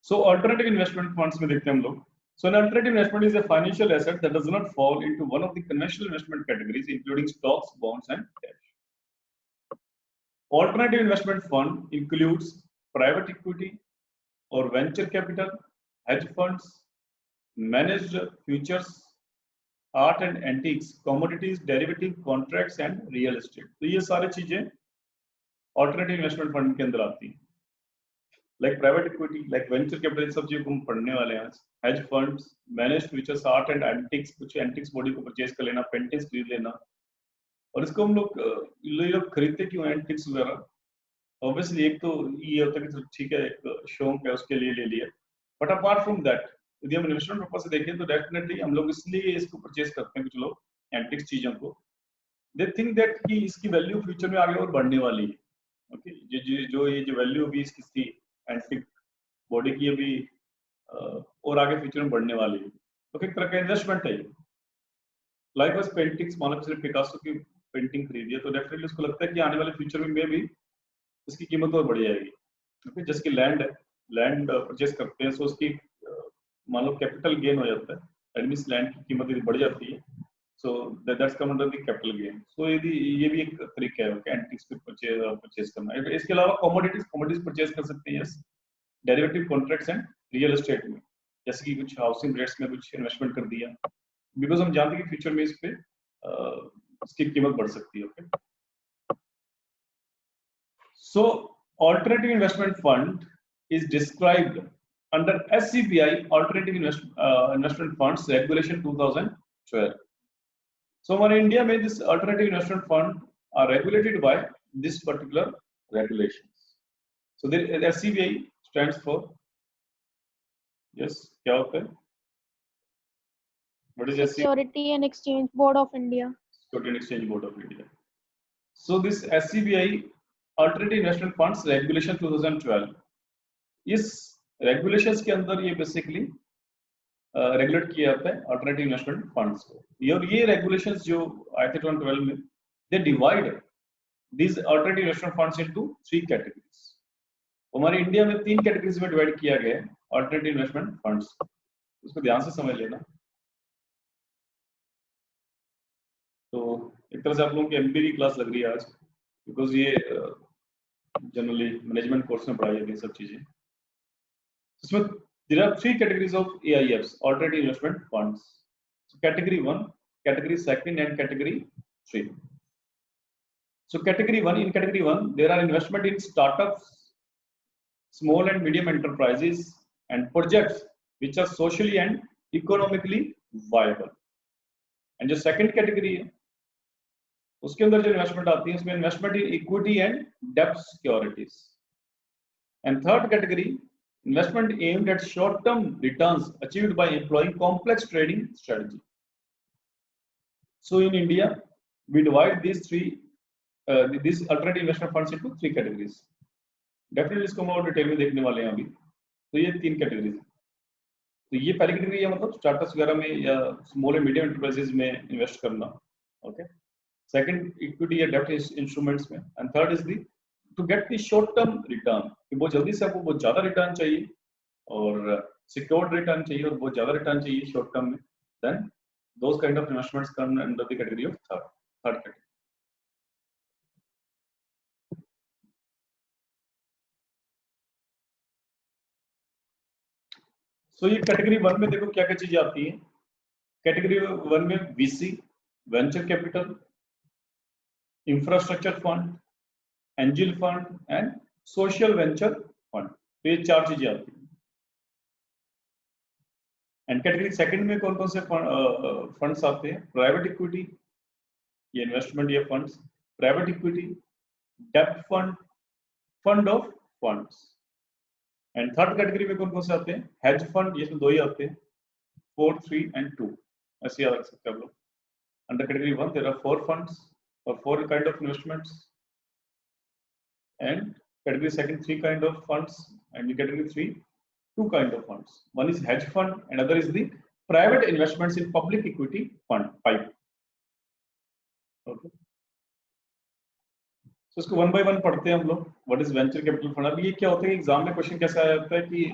So alternative investment funds में देखते हैं हम लोग. So an alternative investment is a financial asset that does not fall into one of the conventional investment categories, including stocks, bonds, and cash. Alternative investment fund includes private equity or venture capital, hedge funds, managed futures, art and antiques, commodities, derivative contracts, and real estate. तो ये सारी चीजें alternative investment fund के अंदर आती हैं. Like private equity, like venture capital, सब चीजों को हम पढ़ने वाले हैं आज. Hedge funds, managed futures, art and antiques, कुछ antiques body को परचेज कर लेना, पेंटिंग्स खरीद लेना. और इसको हम लोग ये लोग खरीदते क्यों एंटिक्स वगैरह? ऑब्वियसली एक तो ये होता है कि ठीक है एक शौक है उसके लिए ले लिया, बट अपार्ट फ्रॉम दैट यदि हम इन्वेस्टमेंट पर्पस से देखें तो डेफिनेटली हम लोग इसलिए इसको परचेज करते हैं कुछ लोग एंटिक्स चीजों को. दे थिंक दैट कि इसकी वैल्यू फ्यूचर में आगे और बढ़ने वाली है. ओके जो ये जो वैल्यू अभी इसकी एंटिक बॉडी की अभी और आगे फ्यूचर में बढ़ने वाली है. तो एक तरह का इन्वेस्टमेंट है. लाइक पेंटिंग्स मान लो किसी ने पिकासो की पेंटिंग खरीदी है तो डेफिनेटली उसको लगता है कि आने वाले फ्यूचर में भी इसकी कीमत और बढ़ जाएगी. ओके जिसकी लैंड परचेज करते हैं तो उसकी मान लो कैपिटल गेन हो जाता है. दैट मींस लैंड की कीमत यदि बढ़ जाती है so that's come under the capital gain. So यदि ये भी एक तरीका है ओके एंटिक्स पे परचेज करना. इसके अलावा कमोडिटीज परचेज कर सकते हैं. Yes derivative contracts and real estate में जैसे कि कुछ हाउसिंग रेट्स में कुछ इन्वेस्टमेंट कर दिया बिकॉज हम जानते हैं कि फ्यूचर में इस पे इसकी कीमत बढ़ सकती है. Okay so alternative investment fund is described under SCBI alternative investment funds regulation 2012. so in India में this alternative investment fund are regulated by this particular regulations. so the SCBI stands for yes क्या होता है? What is SCBI? Security and Exchange Board of India. Security and Exchange Board of India. So this SCBI Alternative Investment Funds Regulation 2012. इस regulations के अंदर ये basically regulate किया जाता है अल्टरनेटिव इन्वेस्टमेंट फंड्स को. और ये रेगुलेशंस जो आए थे 2012 में they divide these alternative investment funds into 3 categories. हमारे इंडिया में 3 कैटेगरीज में डिवाइड किया गया है अल्टरनेटिव इन्वेस्टमेंट फंड्स. उसको ध्यान से समझ लेना. तो एक तरह से आप लोगों की एमबी की क्लास लग रही है आज बिकॉज ये जनरली मैनेजमेंट कोर्स में पढ़ाई जाती है सब चीजें. इसमें there are 3 categories of AIFs alternative investment funds. So category 1, category 2 and category 3. So category 1, in category 1 there are investment in startups, small and medium enterprises and projects which are socially and economically viable. And जो second category है उसके अंदर जो investment आती है उसमें investment in equity and डेब्ट securities. And third category investment aimed at short term returns achieved by employing complex trading strategy. So in India we divide these alternative investment funds into 3 categories. Definitely इसको हम और detail में देखने वाले हैं अभी. तो ये 3 कैटेगरीज हैं. तो ये पहली कैटेगरी है मतलब स्टार्टअप्स वगैरह में या स्मॉल एंड मीडियम एंटरप्राइजेज में इन्वेस्ट करना. ओके सेकंड इक्विटी या डेब्ट इंस्ट्रूमेंट्स में. And third is the to get the short term return कि बहुत जल्दी से आपको बहुत ज्यादा रिटर्न चाहिए और सिक्योर्ड रिटर्न चाहिए और बहुत ज्यादा रिटर्न चाहिए शॉर्ट टर्म में. Then those kind of investments come under the category of third category. So ये कैटेगरी 1 में देखो क्या क्या चीजें आती हैं. कैटेगरी 1 में VC, venture capital, infrastructure fund, angel fund and social venture fund. तो ये 4 चीजें आती हैं. एंड कैटेगरी सेकंड में कौन कौन से फंड्स आते हैं? प्राइवेट इक्विटी, ये इन्वेस्टमेंट ये फंड्स, प्राइवेट इक्विटी, डेब्ट fund, fund of funds. And third category में कौन कौन से आते हैं? हेज फंड, ये इसमें 2 ही आते हैं, 4, 3 एंड 2. ऐसे याद रख सकते हैं आप लोग. Under category 1 there are 4 funds और 4 kind of investments, and category second 3 kind of funds, and in category 3 2 kind of funds. One is hedge fund and other is the private investments in public equity fund, PIPE. Okay, so इसको 1 by 1 पढ़ते हैं हम लोग. What is venture capital fund? अब ये क्या होता है एग्जाम में क्वेश्चन कैसे आ जाता है कि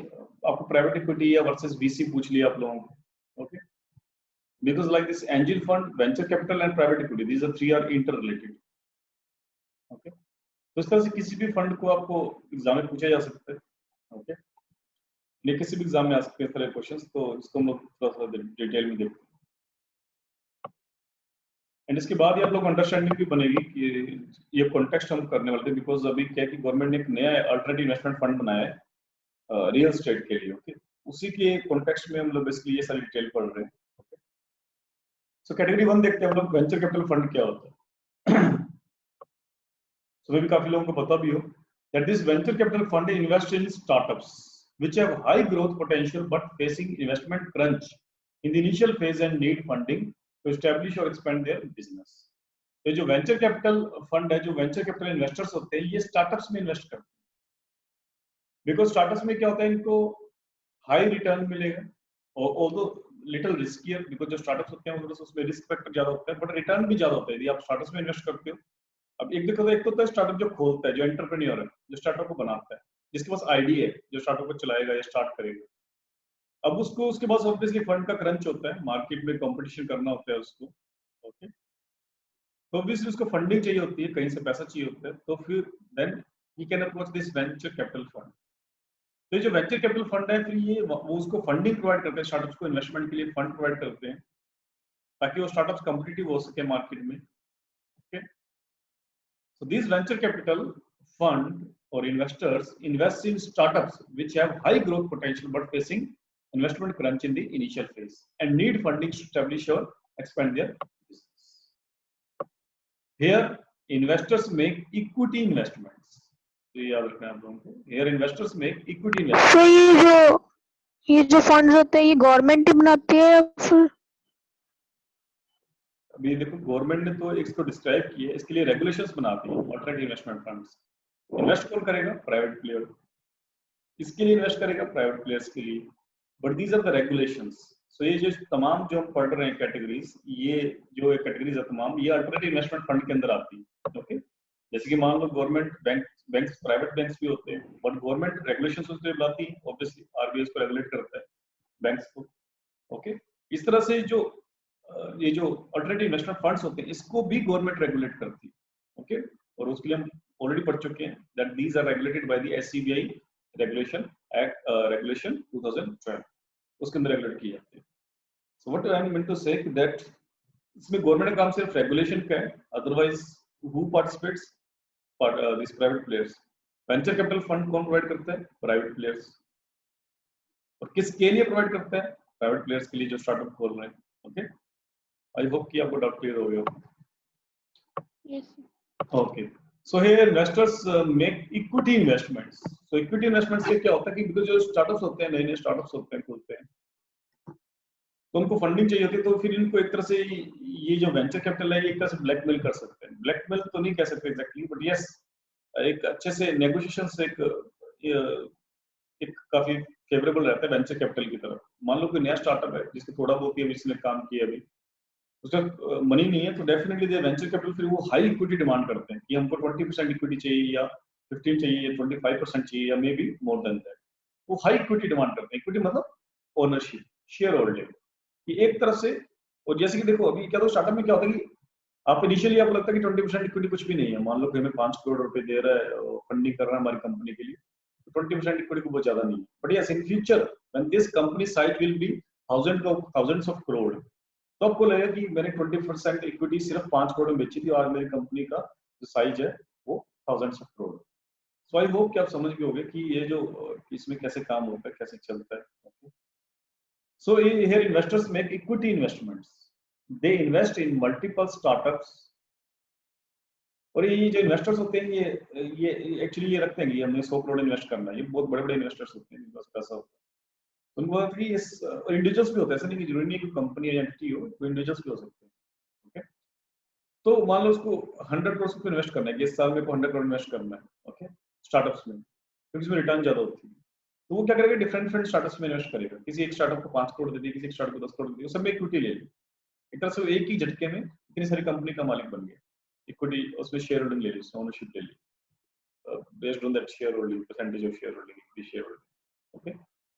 आपको प्राइवेट इक्विटी या वर्सेस वीसी पूछ लिया आप लोगों को, okay, because like this angel fund, venture capital and private equity, these are three are interrelated, okay. तो इस तरह से किसी भी फंड को आपको एग्जाम में पूछा जा सकता है, ओके, ये किसी भी एग्जाम में आ सकते हैं इस तरह के क्वेश्चंस, तो इसको हम लोग थोड़ा सा डिटेल में देखते हैं। एंड इसके बाद ही आप लोग अंडरस्टैंडिंग भी बनेगी कि ये कॉन्टेक्स्ट हम करने वाले थे, बिकॉज अभी क्या है कि गवर्नमेंट ने एक नया अल्टरनेटिव इन्वेस्टमेंट फंड बनाया है रियल एस्टेट के लिए, ओके, उसी के कॉन्टेक्स्ट में हम लोग बेसिकली ये सारी डिटेल पढ़ रहे हैं, ओके। सो कैटेगरी 1 देखते हैं हम लोग, वेंचर कैपिटल फंड क्या होता है। सो भी काफी लोगों को पता भी हो that this venture capital fund invests in startups which have high growth potential but facing investment crunch in the initial phase and need funding to establish or expand their business. तो जो वेंचर कैपिटल फंड है, जो venture capital investors होते हैं, ये startups में invest करते हैं, बिकॉज स्टार्टअप्स में क्या होता है, इनको हाई रिटर्न मिलेगा और ऑल्दो लिटिल रिस्कियर, बिकॉज जो स्टार्टअप्स होते हैं उसमें रिस्क फैक्टर ज्यादा होता है बट रिटर्न भी ज्यादा होता है यदि आप स्टार्टअप्स में इन्वेस्ट करते हो। अब एक देखो तो एक तो होता है स्टार्टअप जो खोलता है, जो एंटरप्रेन्योर है, जो स्टार्टअप को बनाता है, जिसके पास आइडिया है, जो स्टार्टअप को चलाएगा या स्टार्ट करेगा। अब उसको उसके पास ऑब्वियसली फंड का क्रंच होता है, मार्केट में कंपटीशन करना होता है उसको, ओके, तो ऑब्वियसली उसको फंडिंग चाहिए होती है, कहीं से पैसा चाहिए होता है, तो फिर then he can approach this venture capital fund. तो जो वेंचर कैपिटल फंड है, फिर ये वो उसको फंडिंग प्रोवाइड करते हैं, स्टार्टअप्स को इन्वेस्टमेंट के लिए फंड प्रोवाइड करते हैं ताकि वो स्टार्टअप्स कॉम्पिटिटिव हो सके मार्केट में, okay. So these venture capital fund or investors invest in startups which have high growth potential but facing investment crunch in the initial phase and need funding to establish or expand their business. Here investors make equity investments. तो ये याद रखना है आप लोगों को, here investors make equity investments. तो ये जो फंड्स होते हैं ये गवर्नमेंट ही बनाती है या फिर? अभी देखो गवर्नमेंट ने तो इसको डिस्क्राइब किया है, इसके लिए रेगुलेशंस बनाती है अल्टरनेटिव इन्वेस्टमेंट फंड्स। इन्वेस्ट कौन करेगा? Private player. इसके लिए इन्वेस्ट करेगा प्राइवेट प्लेयर्स के लिए, but these are the regulations. So ये जो तमाम जो हम पढ़ रहे हैं कैटेगरीज, ये जो कैटेगरीज है तमाम, ये अल्टरनेटिव इन्वेस्टमेंट फंड के अंदर आती है, ओके। जैसे कि मान लो गवर्नमेंट बैंक्स प्राइवेट बैंक्स भी होते हैं, बट गवर्नमेंट रेगुलेशंस उसके बनाती है, ऑब्वियसली आरबीआई को रेगुलेट करता है बैंक्स को, ओके। इस तरह से जो ये जो अल्टरनेटिव इन्वेस्टमेंट फंड्स होते हैं, इसको भी गवर्नमेंट रेगुलेट करती है, ओके। और उसके लिए हम ऑलरेडी पढ़ चुके हैं that these are regulated by the SCBI regulation act, regulation 2012, उसके अंदर रेगुलेट की जाती है। So what I mean to say that इसमें गवर्नमेंट का काम सिर्फ रेगुलेशन का है, otherwise who participates? This private players. Venture capital fund कौन प्रोवाइड करता है? Private players. और किसके लिए प्रोवाइड करता है? प्राइवेट प्लेयर्स के लिए जो स्टार्टअप खोल रहे हैं, ओके। आई होप कि आपको डाउट क्लियर हो गया हो। Yes. Okay. So here investors make equity investments. So equity investments से क्या होता है कि because जो स्टार्टअप्स होते हैं, नए नए स्टार्टअप्स होते हैं, खुलते हैं, तो उनको फंडिंग चाहिए होती है, तो फिर इनको एक तरह से ये जो वेंचर कैपिटल है, एक तरह से ब्लैकमेल कर सकते हैं। ब्लैकमेल तो नहीं कह सकते एग्जैक्टली, बट यस एक अच्छे से नेगोशिएशन से एक काफी फेवरेबल रहता है वेंचर कैपिटल की तरफ। मान लो कोई नया स्टार्टअप है जिसके थोड़ा बहुत ही इसने काम किया, अभी उसका मनी नहीं है, तो डेफिनेटली दे वेंचर कैपिटल फिर वो हाई इक्विटी डिमांड करते हैं कि हमको 20% इक्विटी चाहिए या 15 चाहिए या 25% चाहिए या may be more than that. वो हाई इक्विटी डिमांड करते हैं। इक्विटी मतलब ओनरशिप, शेयर होल्डिंग, कि एक तरफ से। और जैसे कि देखो अभी क्या, तो स्टार्टअप में क्या होता है कि आप इनिशियली आपको लगता है कि 20% इक्विटी कुछ भी नहीं है, मान लो कि हमें 5 करोड़ रुपए दे रहा है फंडिंग कर रहा है हमारी कंपनी के लिए, तो 20% इक्विटी को बहुत ज्यादा नहीं है। But yes in future when this company size will be thousands of crore, तो आपको लगेगा कि मैंने 20% इक्विटी सिर्फ 5 करोड़ में बेची थी और मेरी कंपनी का जो साइज है वो thousands of crore. So I hope कि आप समझ गए होंगे कि ये जो इसमें कैसे काम होता है, कैसे चलता है। So here investors make equity investments, they invest in multiple startups. और ये जो इन्वेस्टर्स होते हैं ये एक्चुअली ये रखते हैं कि हमने 100 करोड़ इन्वेस्ट करना है, ये बहुत बड़े बड़े इन्वेस्टर्स होते हैं, जिनके पास पैसा होता है। उनको लगता है कि इस इंडिविजुअल्स भी होते हैं, ऐसा नहीं कि जरूरी नहीं कि कंपनी या एंटिटी हो, कोई इंडिविजुअल्स भी हो सकते हैं, ओके। तो मान लो उसको 100 करोड़ को इन्वेस्ट करना है कि इस साल में को 100 करोड़ इन्वेस्ट करना है, ओके, स्टार्टअप्स में, क्योंकि इसमें रिटर्न ज्यादा होती है। तो वो क्या करेगा, डिफरेंट डिफरेंट स्टार्टअप्स में इन्वेस्ट करेगा। किसी एक स्टार्टअप को 5 करोड़ दे दिया, किसी एक स्टार्टअप को 10 करोड़ दे दिया, सब में इक्विटी ले ली। एक तरह से एक ही झटके में इतनी सारी कंपनी का मालिक बन गया, इक्विटी उसमें शेयर होल्डिंग ले ली, ओनरशिप ले ली, based on that share holding, percentage of share holding, equity share holding, okay.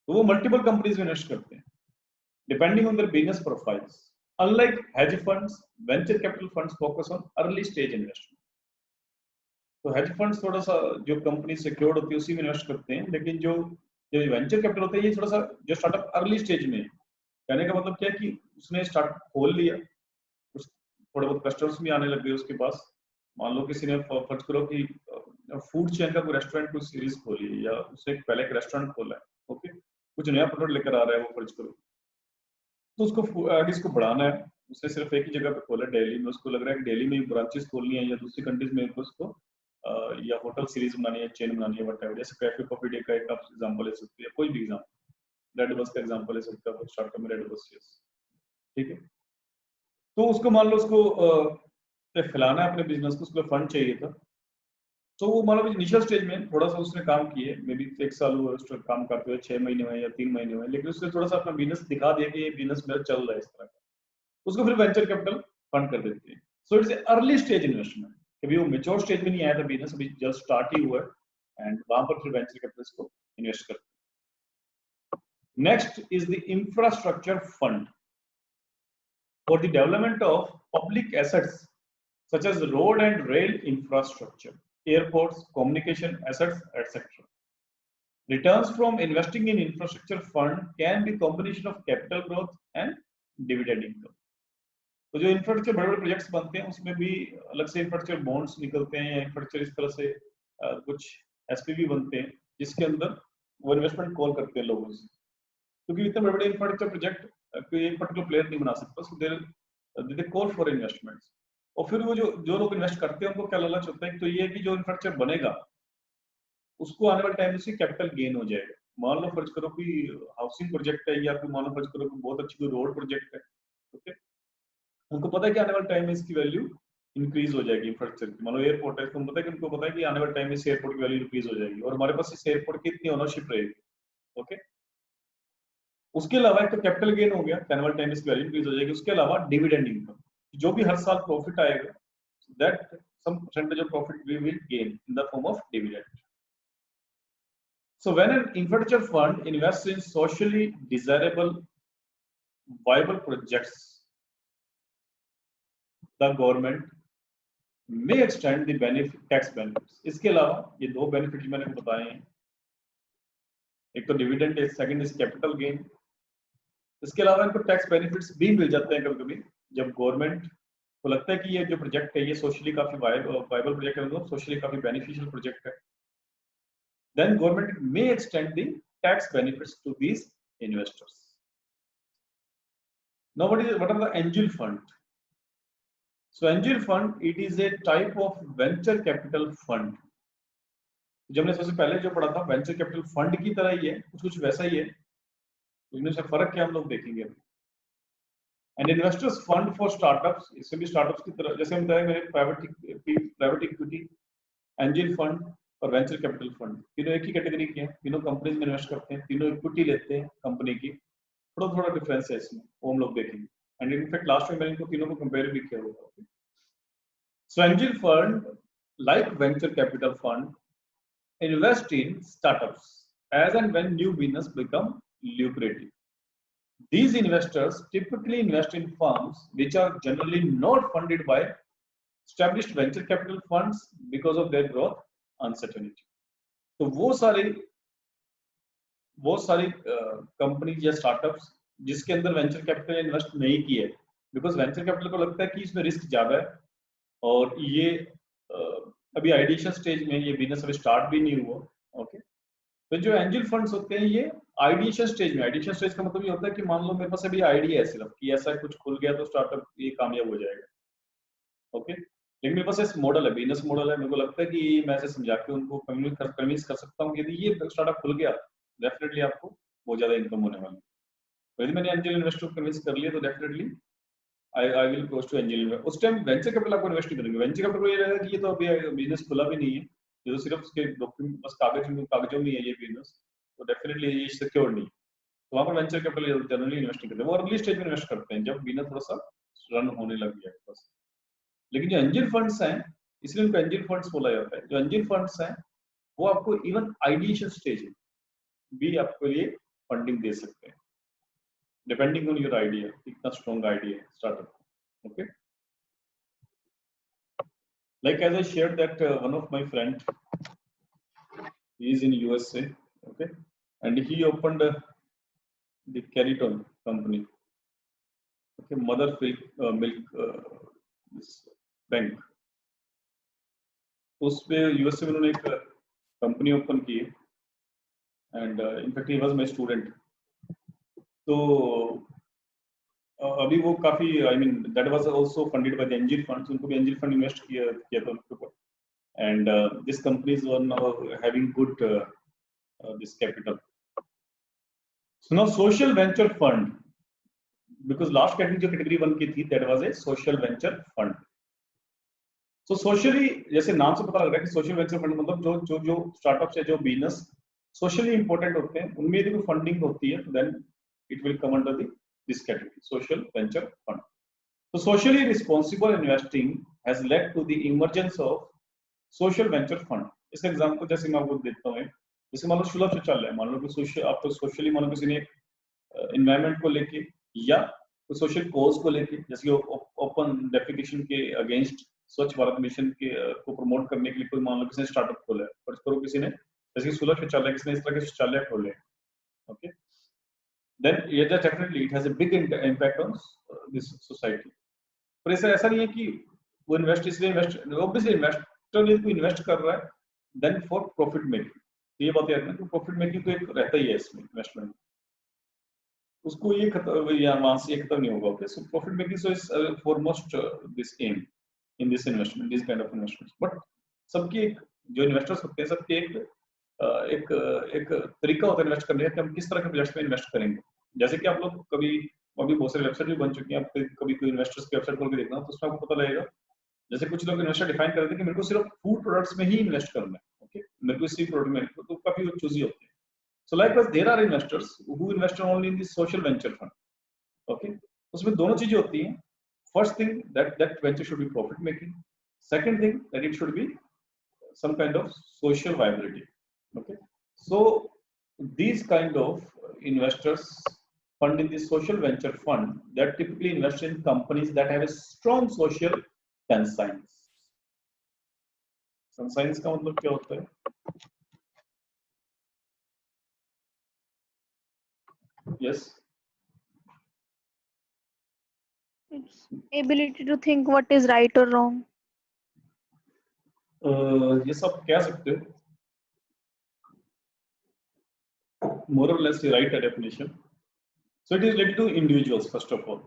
तो वो मल्टीपल कंपनीज में इन्वेस्ट करते हैं depending on their business profiles. Unlike hedge funds, venture capital funds focus on early stage investment. तो hedge funds थोड़ा सा जो company secured होती है उसी में इन्वेस्ट करते हैं, लेकिन जो जो वेंचर कैपिटल होता है ये थोड़ा सा जो स्टार्टअप अर्ली स्टेज में है। कहने का मतलब क्या है कि उसने स्टार्टअप खोल लिया, कुछ थोड़े बहुत कस्टमर्स भी आने लग गए उसके पास। मान लो किसी ने फर्ज करो कि फूड चेन का कोई रेस्टोरेंट कोई सीरीज खोली है या उसने पहले एक रेस्टोरेंट खोला है, ओके, कुछ नया प्रोडक्ट लेकर आ रहा है वो फर्ज करो, तो उसको आगे इसको बढ़ाना है। उसने सिर्फ एक ही जगह पे खोला दिल्ली में, उसको लग रहा है कि दिल्ली में ब्रांचेस खोलनी है या दूसरी कंट्रीज में उसको या होटल सीरीज बनानी है, चेन बनानी है, वट जैसे कैफे कॉफी डे का एक आप एग्जांपल ले सकते हैं, कोई भी एग्जांपल, रेड बस का एग्जांपल ले सकते हैं, स्टार्टअप में रेड बस, ठीक है। तो उसको मान लो उसको फैलाना है अपने बिजनेस को, उसको फंड चाहिए था। तो वो मान लो इनिशियल स्टेज में थोड़ा सा उसने काम किए, मे बी 1 साल हुआ उसने काम करते हुए, 6 महीने हुए या 3 महीने हुए, लेकिन उसने थोड़ा सा अपना बिजनेस दिखा दिया कि ये बिजनेस मेरा चल रहा है इस तरह का, उसको फिर वेंचर कैपिटल फंड कर देते हैं। So it's early stage investment, कभी वो मेच्योर स्टेज में नहीं आया था बिजनेस, अभी जस्ट स्टार्ट ही हुआ है, एंड वहां पर फिर वेंचर कैपिटल को इन्वेस्ट करते हैं। Next is the infrastructure fund for the development of public assets such as road and rail infrastructure, airports, communication assets, etc. Returns from investing in infrastructure fund can be combination of capital growth and dividend income. तो जो infrastructure बड़े बड़े projects बनते हैं उसमें भी अलग से इंफ्रास्ट्रक्चर बॉन्ड्स निकलते हैं, या इंफ्रास्ट्रक्चर इस तरह से कुछ एसपीवी बनते हैं जिसके अंदर वो इन्वेस्टमेंट कॉल करते हैं लोगों से, क्योंकि इतने बड़े बड़े इंफ्रास्ट्रक्चर प्रोजेक्ट कोई एक पर्टिकुलर प्लेयर नहीं बना सकता, सो दे कॉल फॉर इन्वेस्टमेंट्स। और फिर वो जो लोग इन्वेस्ट करते हैं उनको क्या लालच होता है, तो ये कि जो इंफ्रास्ट्रक्चर बनेगा उसको आने वाले टाइम में से कैपिटल गेन हो जाएगा। मान लो फर्ज करो कि हाउसिंग प्रोजेक्ट है, या फिर मान लो फर्ज करो कि बहुत अच्छी कोई रोड प्रोजेक्ट है, ओके, उनको पता है कि आने वाले टाइम में इसकी वैल्यू इंक्रीज हो जाएगी इंफ्रास्ट्रक्चर की। मान लो एयरपोर्ट है, उनको पता है कि आने वाले टाइम में इस एयरपोर्ट की वैल्यू इंक्रीज हो जाएगी और हमारे पास इस एयरपोर्ट की इतनी ओनरशिप रहेगी, ओके। उसके अलावा एक तो कैपिटल गेन हो गया, आने वाले टाइम में इसकी वैल्यू इंक्रीज हो जाएगी, उसके अलावा डिविडेंड इनकम, जो भी हर साल प्रॉफिट आएगा, that some percentage of profit we will gain in the form of dividend. So when an infrastructure fund invests in socially desirable viable projects, the government may extend the benefit tax benefits. इसके अलावा ये दो benefit मैंने बताए हैं, एक तो dividend है, सेकंड इज कैपिटल गेन। इसके अलावा इनको टैक्स बेनिफिट्स भी मिल जाते हैं कभी कभी, जब गवर्नमेंट को लगता है कि ये जो प्रोजेक्ट है ये सोशली काफी वायबल प्रोजेक्ट है, मतलब सोशली काफी बेनिफिशियल प्रोजेक्ट है, then government may extend the tax benefits to these investors. Now what are the angel fund? So angel fund, it is a type of venture capital fund. जब हमने सबसे पहले जो पढ़ा था वेंचर कैपिटल फंड की तरह ही है, कुछ वैसा ही है, इनमें से फर्क क्या हम लोग देखेंगे अभी। And investors fund for startups, इससे भी स्टार्टअप्स की तरह, जैसे हम बताया मेरे प्राइवेट इक्विटी, एंजल फंड और वेंचर कैपिटल फंड, तीनों एक ही कैटेगरी के हैं, तीनों कंपनीज में इन्वेस्ट करते हैं, तीनों इक्विटी लेते हैं कंपनी की, थोड़ा डिफरेंस है इसमें, वो हम लोग देखेंगे। एंड इनफैक्ट लास्ट में मैंने इनको तीनों को कंपेयर भी किया होगा। So angel fund like venture capital fund invest in startups as and when new business become lucrative. These investors typically invest in firms which are generally not funded by established venture capital funds because of their growth uncertainty. तो वो सारी company या startups जिसके अंदर venture capital invest नहीं किए, because venture capital को लगता है कि इसमें रिस्क ज्यादा है और ये अभी आइडिएशन स्टेज में, ये बिजनेस अभी स्टार्ट भी नहीं हुआ, ओके। तो जो एंजल फंड्स होते हैं ये आइडिएशन स्टेज में, आइडिएशन स्टेज का मतलब ये होता है कि मान लो मेरे पास अभी आइडिया है सिर्फ कि ऐसा कुछ खुल गया तो स्टार्टअप ये कामयाब हो जाएगा, ओके, लेकिन मेरे पास ऐसा मॉडल है, बिजनेस मॉडल है, मेरे को लगता है कि मैं ऐसे समझा के उनको कन्विंस कर सकता हूँ कि यदि ये स्टार्टअप खुल गया डेफिनेटली आपको बहुत ज्यादा इनकम होने वाली है। तो यदि मैंने एंजल इन्वेस्टर को कन्विंस कर लिया तो definitely I will goes to angel investor. उस टाइम वेंचर कैपिटल आपको इन्वेस्ट नहीं करेंगे, वेंचर कैपिटल को ये रहेगा कि ये तो अभी बिजनेस खुला भी नहीं है, ये तो सिर्फ उसके डॉक्यूमेंट बस कागजों में है ये बिजनेस, तो डेफिनेटली ये सिक्योर नहीं। तो वहाँ पर वेंचर कैपिटल जनरली इन्वेस्ट नहीं करते, वो अर्ली स्टेज में इन्वेस्ट करते हैं जब बिजनेस थोड़ा सा रन होने लग गया बस। लेकिन जो एंजल फंड्स हैं, इसलिए उनको एंजल फंड्स बोला जाता है, जो एंजल फंड्स हैं वो आपको इवन आइडिएशन स्टेज भी आपको लिए फंडिंग दे सकते हैं, डिपेंडिंग ऑन योर आइडिया, कितना स्ट्रॉन्ग आइडिया है startup. Okay, like as I shared that one of my friend, he is in USA, okay, and he opened the Cariton company, okay, mother milk this bank, उस पे USA में उन्होंने एक company open की है, and in fact he was my student. तो अभी वो काफी, I mean that was also funded by the angel funds, उनको भी एंजल फंड इन्वेस्ट किया था उनके ऊपर, and this companies were now having good this capital. So now social venture fund, because last category जो category 1 की थी, that was a social venture fund. So socially, जैसे नाम से पता लग रहा है कि social venture fund मतलब जो startups है, जो business socially important होते हैं, उनमें यदि कोई funding होती है, then it will come under this category, social venture fund. So socially responsible investing has led to the emergence of social venture fund. इसका एग्जांपल जैसे मैं आपको देता हूँ, जैसे मान लो सुलभ शौचालय, मान लो कि आप तो सोशली मान लो किसी ने इन्वायरमेंट को लेके या सोशल कोज को लेके, जैसे ओपन डेफिकेशन के अगेंस्ट स्वच्छ भारत मिशन के को प्रमोट करने के लिए कोई मान लो किसी ने स्टार्टअप खोला है, और करो किसी ने जैसे सुलभ शौचालय, किसी ने इस तरह के शौचालय खोले, ओके, देन ये definitely it has a big impact on this society. पर ऐसा नहीं है कि वो इन्वेस्ट इसलिए इन्वेस्ट, ऑब्वियसली इन्वेस्टर यदि कोई इन्वेस्ट कर रहा है देन फॉर प्रॉफिट मेकिंग, ये बात याद रखना कि प्रॉफिट मेकिंग तो एक रहता ही है इसमें इन्वेस्टमेंट, उसको ये खत्म या वहां से ये खत्म नहीं होगा। Okay, so profit making so is foremost this aim in this investment, this kind of investment. But सबकी एक जो इन्वेस्टर्स होते हैं, सबके एक तरीका होता है इन्वेस्ट करने का कि हम किस तरह के प्रोजेक्ट्स में इन्वेस्ट करेंगे। जैसे कि आप लोग कभी अभी बहुत सारी वेबसाइट भी बन चुकी हैं, आप कभी कोई इन्वेस्टर्स की वेबसाइट खोल के देखना तो उसमें आपको पता लगेगा, जैसे कुछ लोग इन्वेस्टर डिफाइन करते हैं कि मेरे को सिर्फ फूड प्रोडक्ट्स में ही इन्वेस्ट करना है, ओके, मेरे को इसी प्रोडक्ट में, तो काफी चूजी होते हैं। So likewise there are investors who invest only in this social venture fund, okay, उसमें दोनों चीजें होती हैं। First thing that venture should be profit making, second thing that it should be some kind of social viability, okay. So these kind of investors fund in this social venture fund that typically invest in companies that have a strong social conscience. Conscience का मतलब क्या होता है? Yes, It's ability to think what is right or wrong. ये सब कह सकते हो, more or less right definition. So it is related to individuals first of all,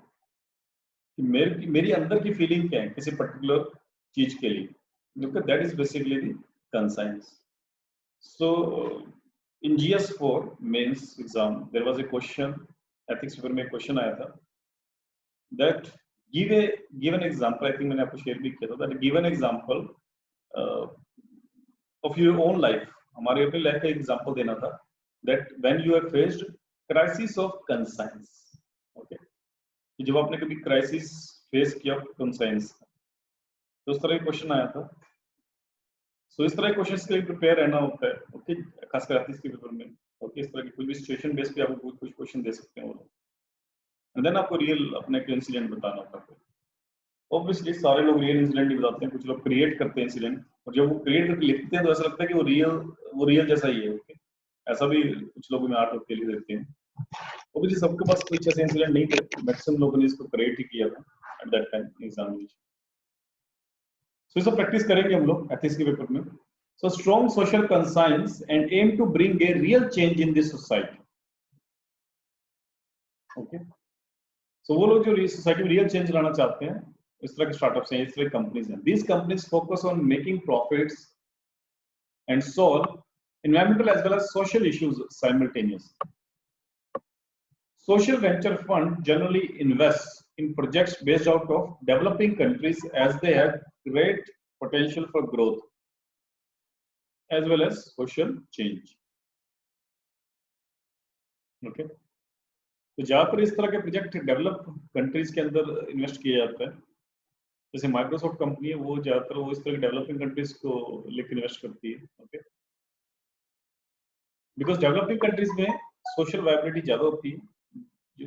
कि मेरी अंदर की फीलिंग क्या है किसी पर्टिकुलर चीज के लिए, because that is basically the conscience. So in GS4 mains exam there was a question, ethics paper में क्वेश्चन आया था, that give an example, I think मैंने आपको शेयर भी किया था, that give an example of your own life, हमारे अपनी लाइफ का एग्जांपल देना था, that when you have faced crisis of conscience, okay, जब आपने कभी क्राइसिस फेस किया conscience, तो उस तरह का क्वेश्चन आया था। सो इस तरह के क्वेश्चंस के लिए प्रिपेयर रहना होता है, ओके, खासकर आर्टिस्ट के पेपर में, ओके, इस तरह की कोई भी सिचुएशन बेस पे आपको कुछ क्वेश्चन दे सकते हैं वो, एंड देन आपको रियल अपने इंसिडेंट बताना होता है। ऑब्वियसली सारे लोग रियल इंसिडेंट नहीं बताते हैं, कुछ लोग क्रिएट करते हैं इंसिडेंट, और जब वो क्रिएट करके लिखते हैं तो ऐसा लगता है कि वो रियल जैसा ही है, ओके, ऐसा भी कुछ लोगों में आर्ट वर्क के लिए देखते हैं। ऑब्वियसली सबके पास कुछ ऐसे इंसिडेंट नहीं थे, मैक्सिमम लोगों ने इसको क्रिएट ही किया था एट दैट टाइम एग्जामिनेशन। सो इसको प्रैक्टिस करेंगे हम लोग एथिक्स के पेपर में। So strong social conscience and aim to bring a real change in this society. Okay. So वो लोग जो सोसाइटी में रियल चेंज लाना चाहते हैं, इस तरह के स्टार्टअप्स हैं, इस तरह की कंपनीज हैं। These companies focus on making profits and solve environmental as well as social issues simultaneously. Social venture fund generally invests in projects based out of developing countries as they have great potential for growth as well as social change. Okay. तो ज्यादातर इस तरह के project develop countries के अंदर invest किया जाता है। जैसे माइक्रोसॉफ्ट कंपनी है, वो ज्यादातर वो इस तरह के डेवलपिंग कंट्रीज को लेकर इन्वेस्ट करती है, ओके, बिकॉज डेवलपिंग कंट्रीज में सोशल वायबिलिटी ज्यादा होती है, जो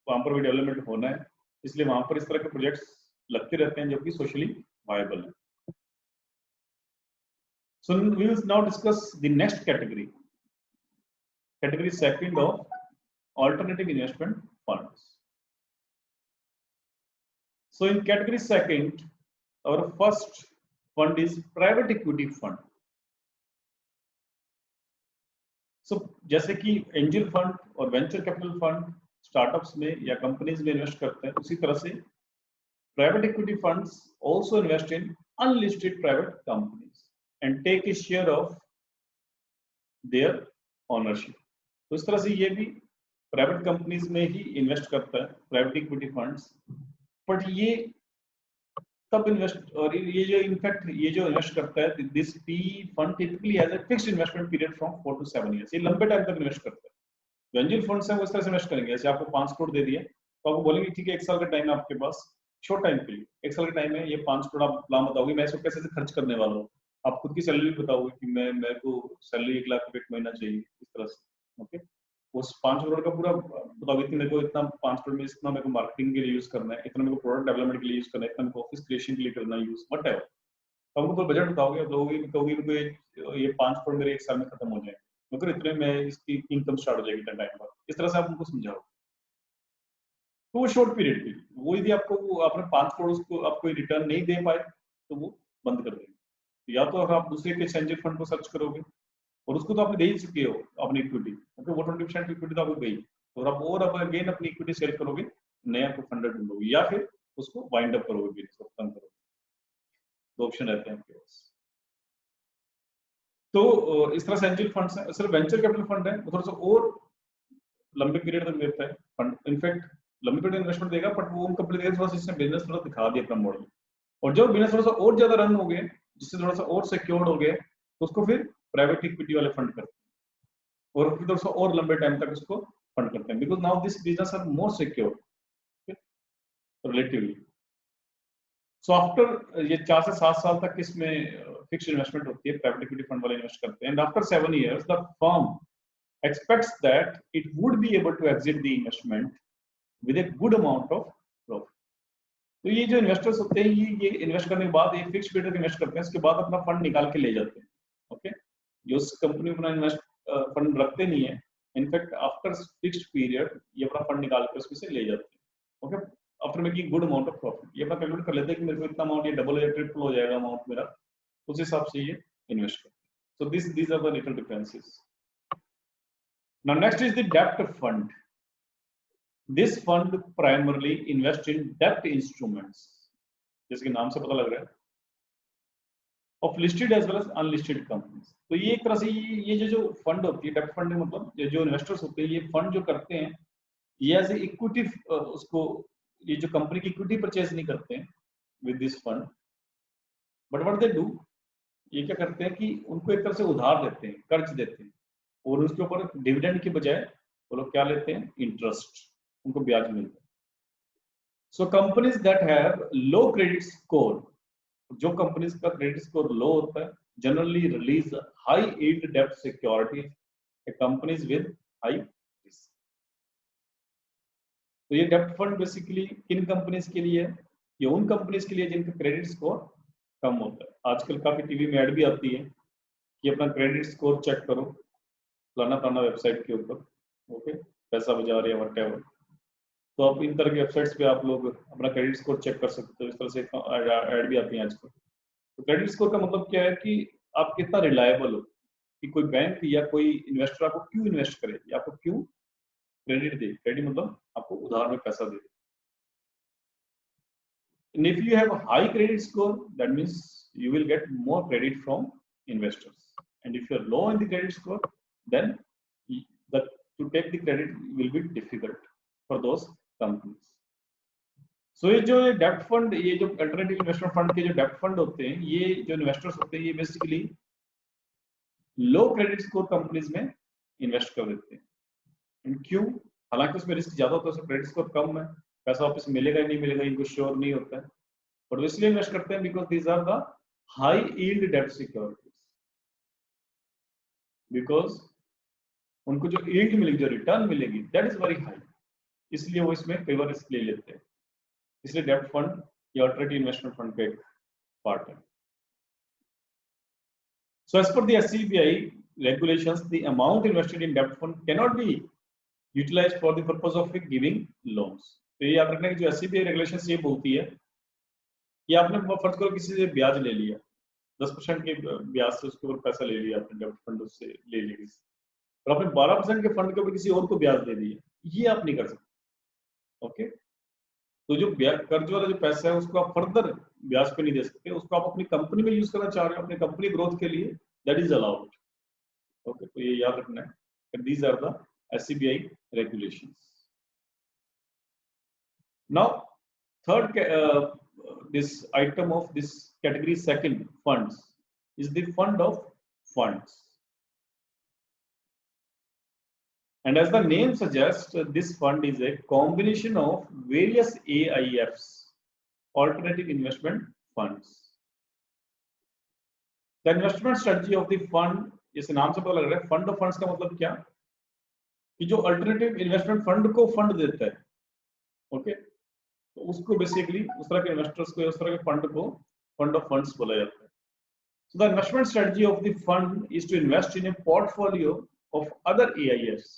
वहां पर भी डेवलपमेंट होना है, इसलिए वहां पर इस तरह के प्रोजेक्ट्स लगते रहते हैं जो कि सोशली वायबल है. So we will now discuss the next category. Category second of alternative investment funds. So in category second, our first fund is private equity fund. So जैसे कि एंजल फंड और venture capital fund startups में या companies में invest करते हैं, उसी तरह से private equity funds also invest in unlisted private companies and take a share of their ownership. तो इस तरह से ये भी प्राइवेट कंपनीज में ही इन्वेस्ट करता है प्राइवेट इक्विटी फंड्स, बट ये तब इन्वेस्ट, और ये जो इनफैक्ट ये जो इन्वेस्ट करता है, this P fund typically has a fixed investment period from 4 to 7 years. ये लंबे टाइम तक इन्वेस्ट करता है. एंजल फंड्स है वो इस तरह से इन्वेस्ट करेंगे, जैसे आपको 5 करोड़ दे दिया तो आपको बोलेंगे ठीक है 1 साल का टाइम है आपके पास, शॉर्ट टाइम के लिए 1 साल का टाइम है, ये 5 करोड़ आप प्लान बताओगे मैं इसको कैसे खर्च करने वाला हूँ, आप खुद की सैलरी बताओगे कि मैं मेरे को सैलरी 1 लाख रुपए महीना चाहिए, इस तरह से. ओके, उस 5 करोड़ का पूरा बताओगे कि मेरे को इतना 5 करोड़ में इतना मेरे को मार्केटिंग के लिए यूज करना है, इतना मेरे को प्रोडक्ट डेवलपमेंट के लिए यूज करना है, इतना मेरे को ऑफिस क्रिएशन के लिए करना है यूज, व्हाटएवर. तो हमको बजट बताओगे, कहोगे ये 5 करोड़ मेरे 1 साल में खत्म हो जाए, मगर इतने में इसकी इनकम स्टार्ट हो जाएगी इतना टाइम बाद. इस तरह से आप उनको समझाओ. तो वो शॉर्ट पीरियड के लिए, वो यदि आपको आपने 5 करोड़ उसको आपको रिटर्न नहीं दे पाए तो वो बंद कर देंगे. या तो आप दूसरे के एंजल फंड को सर्च करोगे, और उसको तो आपने दे ही चुके हो अपनी इक्विटी, क्योंकि वो 20% इक्विटी तो आपको गई, और अब अगेन अपनी इक्विटी सेल करोगे, नया को फंडर ढूंढोगे, या फिर उसको वाइंड अप करोगे, खत्म करोगे. दो ऑप्शन रहते हैं आपके पास. तो इस तरह से एंजल फंड्स है. सिर्फ वेंचर कैपिटल फंड है वो थोड़ा सा और लंबे पीरियड तक देता है फंड, इनफैक्ट लंबे पीरियड इन्वेस्टमेंट देगा, बट वो उनका थोड़ा सा इसने बिजनेस थोड़ा दिखा दिया अपना मॉडल, और जब बिजनेस थोड़ा सा और ज्यादा रन हो गए, जिससे थोड़ा सा और सिक्योर्ड हो गए, तो उसको फिर प्राइवेट इक्विटी वाले फंड करते हैं, और फिर थोड़ा सा और लंबे टाइम तक उसको फंड करते हैं, because now this business are more secure relatively. So after ये 4 से 7 साल तक इसमें फिक्स्ड इन्वेस्टमेंट होती है, प्राइवेट इक्विटी फंड वाले इन्वेस्ट करते हैं, and after 7 years the firm expects that it would be able to exit the investment with a good amount of profit. तो ये जो इन्वेस्टर्स होते हैं ये इन्वेस्ट करने के बाद एक फिक्स पीरियड इन्वेस्ट करते हैं, उसके बाद अपना फंड निकाल के ले जाते हैं. ओके, जो उस कंपनी में अपना इन्वेस्ट फंड रखते नहीं है, इनफैक्ट आफ्टर फिक्स्ड पीरियड ये अपना फंड निकाल के उसमें से ले जाते हैं. Okay, after making good amount of profit, ये अपना कैलकुलेट कर लेते हैं कि मेरे को इतना अमाउंट, ये डबल या ट्रिपल हो जाएगा अमाउंट मेरा, उस हिसाब से ये इन्वेस्ट करते हैं. सो these are the little differences. Now next is the debt fund. This fund primarily invests in debt instruments, जैसे कि नाम से पता लग रहा है, of listed as well as unlisted companies. तो ये एक तरह से ये जो फंड होती है डेब्ट फंड, मतलब जो इन्वेस्टर्स होते हैं, ये फंड जो करते हैं ये एज इक्विटी, उसको ये जो कंपनी की इक्विटी परचेज नहीं करते हैं with this fund, but what they do, ये क्या करते हैं कि उनको एक तरह से उधार देते हैं, कर्ज देते हैं, और उसके ऊपर डिविडेंड की बजाय वो लोग क्या लेते हैं, इंटरेस्ट, उनको ब्याज मिलता है. सो companies that have low credit score, जो कंपनीज का क्रेडिट स्कोर लो होता है, जनरली रिलीज हाई यील्ड डेब्ट securities companies with high risk. तो ये डेब्ट फंड बेसिकली किन कंपनीज के लिए है, ये उन कंपनीज के लिए जिनका क्रेडिट स्कोर कम होता है. आजकल काफी टीवी में ऐड भी आती है कि अपना क्रेडिट स्कोर चेक करो फलाना वेबसाइट के ऊपर, ओके, पैसा बाजार या व्हाटएवर. तो आप इन तरह के वेबसाइट्स पे आप लोग अपना क्रेडिट स्कोर चेक कर सकते हो, इस तरह से ऐड भी आती है आजकल. तो क्रेडिट स्कोर का मतलब क्या है कि आप कितना रिलायबल हो, कि कोई बैंक या कोई इन्वेस्टर आपको क्यों इन्वेस्ट करे, या आपको क्यों क्रेडिट दे. क्रेडिट मतलब आपको उधार में पैसा दे. And if you have a high credit score, that means you will get more credit from investors. And if you are low in the credit score, then to take the credit will be difficult for those companies. So ये जो डेब्ट fund, ये जो alternative investment fund के जो डेब्ट fund होते हैं, ये जो इन्वेस्टर्स होते हैं, ये बेसिकली लो क्रेडिट स्कोर कंपनीज में इन्वेस्ट कर देते हैं. एंड क्यों, हालांकि उसमें रिस्क ज्यादा होता है, क्रेडिट स्कोर कम है, पैसा वापस मिलेगा ही नहीं मिलेगा इनको श्योर नहीं होता है, बट इसलिए इन्वेस्ट करते हैं because these are the high yield डेब्ट सिक्योरिटीज. बिकॉज उनको जो यील्ड मिलेगी, जो रिटर्न मिलेगी, दैट इज वेरी हाई, इसलिए वो इसमें कई बार रिस्क ले लेते हैं। इसलिए डेब्ट फंड या अल्टरनेटिव इन्वेस्टमेंट फंड का एक पार्ट है। So as per the SCBI regulations, the amount invested in debt fund cannot be utilized for the purpose of giving loans. तो ये याद रखना कि जो SCBI regulations ये बोलती है कि आपने फर्ज करो किसी से ब्याज ले लिया, 10% के ब्याज से उसके ऊपर पैसा ले लिया आपने, डेब्ट फंड उससे ले लिया, और आपने 12% के फंड के ऊपर किसी और को ब्याज दे दिया, ये आप नहीं कर सकते। ओके, तो जो कर्ज वाला जो पैसा है उसको आप फर्दर ब्याज पे नहीं दे सकते, उसको आप अपनी कंपनी में यूज करना चाह रहे हो अपनी कंपनी ग्रोथ के लिए, दैट इज अलाउड। ओके, तो ये याद रखना है, these are the SCBI regulations. Now third this item of this category second funds is the fund of funds, and as the name suggests, this fund is a combination of various AIFs, alternative investment funds. The investment strategy of the fund, इस नाम से पता लग रहा है fund of funds का मतलब क्या, कि जो अल्टरनेटिव इन्वेस्टमेंट फंड को फंड देता है। ओके, तो उसको बेसिकली उस तरह के इन्वेस्टर्स को, उस तरह के फंड को फंड ऑफ फंड्स बोला जाता है। So the investment strategy of the fund is to invest in a portfolio of other AIFs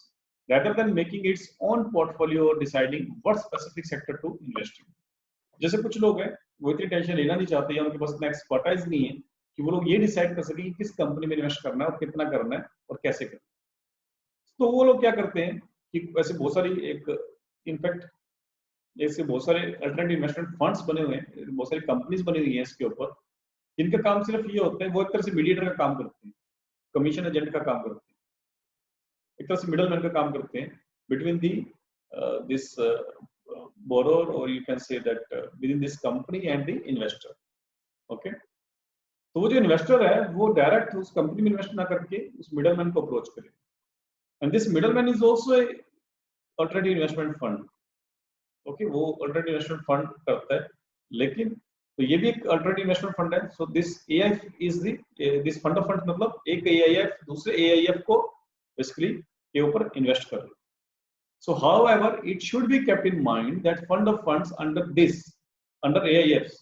rather than making its own portfolio or deciding what specific sector to invest in. जैसे कुछ लोग हैं वो इतनी tension लेना नहीं चाहते या उनके पास इतना एक्सपर्टाइज नहीं है कि वो लोग ये डिसाइड कर सके कि किस कंपनी में इन्वेस्ट करना है और कितना करना है और कैसे करना है। तो वो लोग क्या करते हैं कि ऐसे बहुत सारी इनफैक्ट ऐसे बहुत सारे अल्टरनेटिव इन्वेस्टमेंट फंड्स बने हुए हैं, बहुत सारी कंपनीज बनी हुई हैं इसके ऊपर, जिनका काम सिर्फ ये होता है, वो एक तरह से मीडिएटर का काम करते हैं, कमीशन एजेंट का काम करते हैं, एक तरह से मिडलमैन का काम करते हैं between the this borrower, or you can say that within this company and the investor. Okay, तो वो जो इन्वेस्टर है वो डायरेक्ट उस कंपनी में इन्वेस्ट ना करके उस मिडलमैन को अप्रोच करे, and this middleman is also a alternative investment fund. Okay, वो अल्टरनेटिव इन्वेस्टमेंट फंड करता है, लेकिन तो ये भी एक अल्टरनेटिव इन्वेस्टमेंट फंड है। So this AIF is this fund of fund, मतलब एक AIF दूसरे AIF को बेसिकली के ऊपर इन्वेस्ट कर रहा है। So however, it should be kept in mind that fund of funds under AIFs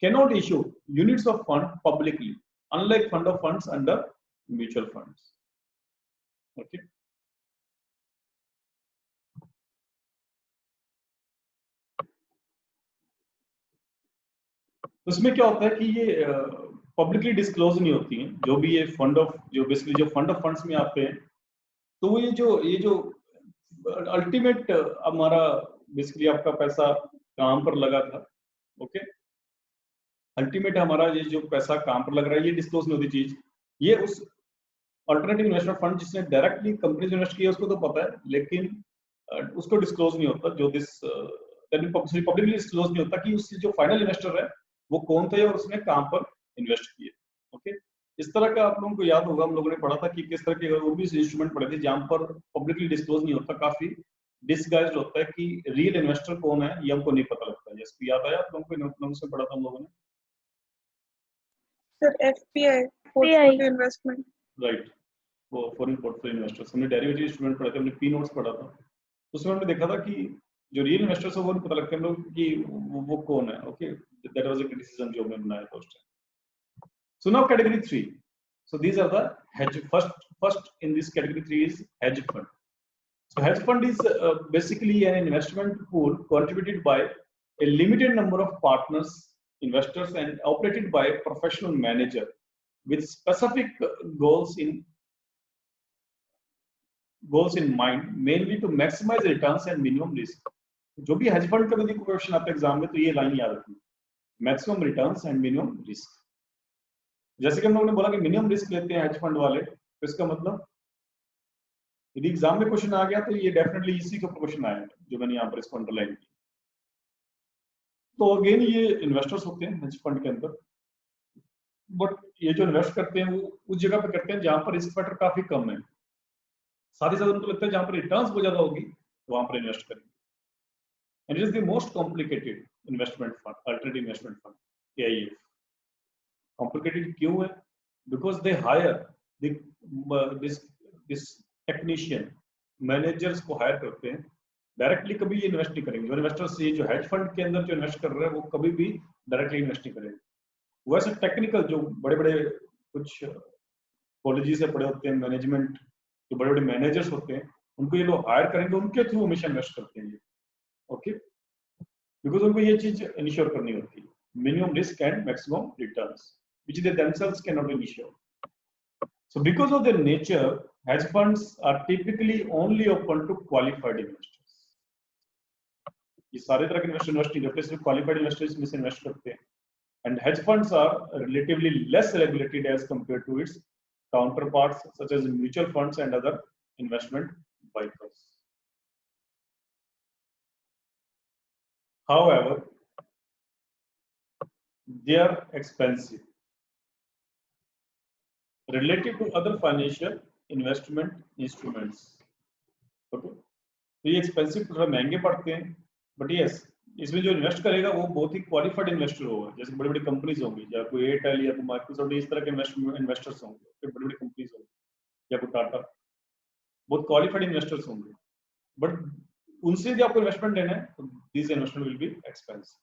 cannot issue units of fund publicly, unlike fund of funds under mutual funds. Okay. उसमें क्या होता है कि ये पब्लिकली डिस्क्लोज नहीं होती हैं, जो भी ये फंड ऑफ, जो बेसिकली जो फंड ऑफ फंड्स में आते हैं, तो वो ये जो अल्टीमेट हमारा बेसिकली आपका पैसा काम पर लगा था। ओके, अल्टीमेट हमारा ये जो पैसा काम पर लग रहा है ये डिस्क्लोज नहीं होती चीज, ये उस अल्टरनेटिव इन्वेस्टमेंट फंड जिसने डायरेक्टली कंपनी इन्वेस्ट किया उसको तो पता है, लेकिन उसको डिस्क्लोज नहीं होता, जो दिस पब्लिकली डिस्क्लोज नहीं होता कि उससे जो फाइनल इन्वेस्टर है वो कौन था और उसने कहां पर इन्वेस्ट किए। ओके, इस तरह का आप लोगों को याद होगा, हम लोगों ने पढ़ा था कि किस तरह के और भी इंस्ट्रूमेंट पढ़े थे जहां पर पब्लिकली डिस्क्लोज नहीं होता, काफी डिसगाइज्ड होता है कि रियल इन्वेस्टर कौन है ये हमको नहीं पता लगता है। जैसे याद आया आप लोगों को, नोट्स में पढ़ा था हम लोगों ने sir FPI, portfolio investment, right, वो फॉरेन पोर्टफोलियो इन्वेस्टर्स, हमने डेरिवेटिव इंस्ट्रूमेंट पढ़े थे, हमने पी नोट्स पढ़ा था, उसमें हमने देखा था कि जो रियल इन्वेस्टर्स है वो नहीं पता लगता हम लोग कि वो कौन है। Okay, that was a criticism जो हमने बनाया था उस time. So now category 3. So these are the hedge. First in this category 3 is hedge fund. So hedge fund is basically an investment pool contributed by a limited number of partners, investors, and operated by a professional manager with specific goals in mind, mainly to maximize returns and minimum risk. जो भी hedge fund का यदि question आता है exam में तो ये line याद रखनी, maximum returns and minimum risk. जैसे कि हम लोगों ने बोला कि मिनिमम रिस्क लेते हैं हेज फंड वाले, तो इसका मतलब यदि एग्जाम में क्वेश्चन आ गया तो ये डेफिनेटली इसी का क्वेश्चन आएगा जो मैंने यहाँ पर इसको अंडरलाइन किया। तो अगेन ये इन्वेस्टर्स होते हैं हेज फंड के अंदर, बट ये जो इन्वेस्ट करते हैं वो उस जगह पे करते हैं जहां पर रिस्क फैक्टर काफी कम है, साथ ही साथ उनको लगता है जहां पर रिटर्न्स बहुत ज्यादा होगी तो वहां पर इन्वेस्ट करेंगे। And it is the most complicated investment fund, alternative investment fund, AIF। Complicated क्यों है? Because they hire this technician, managers को हायर करते हैं, डायरेक्टली कभी ये इन्वेस्ट नहीं करेंगे। जो इन्वेस्टर्स ये जो हेज फंड के अंदर जो इन्वेस्ट कर रहे हैं वो कभी भी डायरेक्टली इन्वेस्ट नहीं करेंगे। वैसे टेक्निकल जो बड़े बड़े कुछ कॉलेजेस से पढ़े होते हैं, मैनेजमेंट जो बड़े बड़े मैनेजर्स होते हैं, उनको ये लोग हायर करेंगे, उनके थ्रू हमेशा इन्वेस्ट करते हैं ये। ओके, बिकॉज उनको ये चीज इंश्योर करनी होती है, minimum risk and maximum returns which they themselves can not ensure. So because of their nature, hedge funds are typically only open to qualified investors. ये सारे तरह के इन्वेस्टर इन्वेस्ट नहीं करते, सिर्फ क्वालिफाइड इन्वेस्टर्स में से इन्वेस्ट करते हैं। And hedge funds are relatively less regulated as compared to its counterparts such as mutual funds and other investment vehicles. However, they are expensive relative to other financial investment instruments. Okay, तो ये expensive थोड़ा महंगे पड़ते हैं, but yes इसमें जो invest करेगा वो बहुत ही क्वालिफाइड इन्वेस्टर होगा, जैसे बड़ी बड़ी कंपनीज होंगी, या कोई एयरटेल या कोई माइक्रोसॉफ्ट, इस तरह के इन्वेस्टर्स होंगे, फिर बड़ी बड़ी कंपनीज होंगी, या कोई टाटा, बहुत क्वालिफाइड इन्वेस्टर्स होंगे, बट उनसे यदि आपको इन्वेस्टमेंट लेना है तो this investment will be expensive,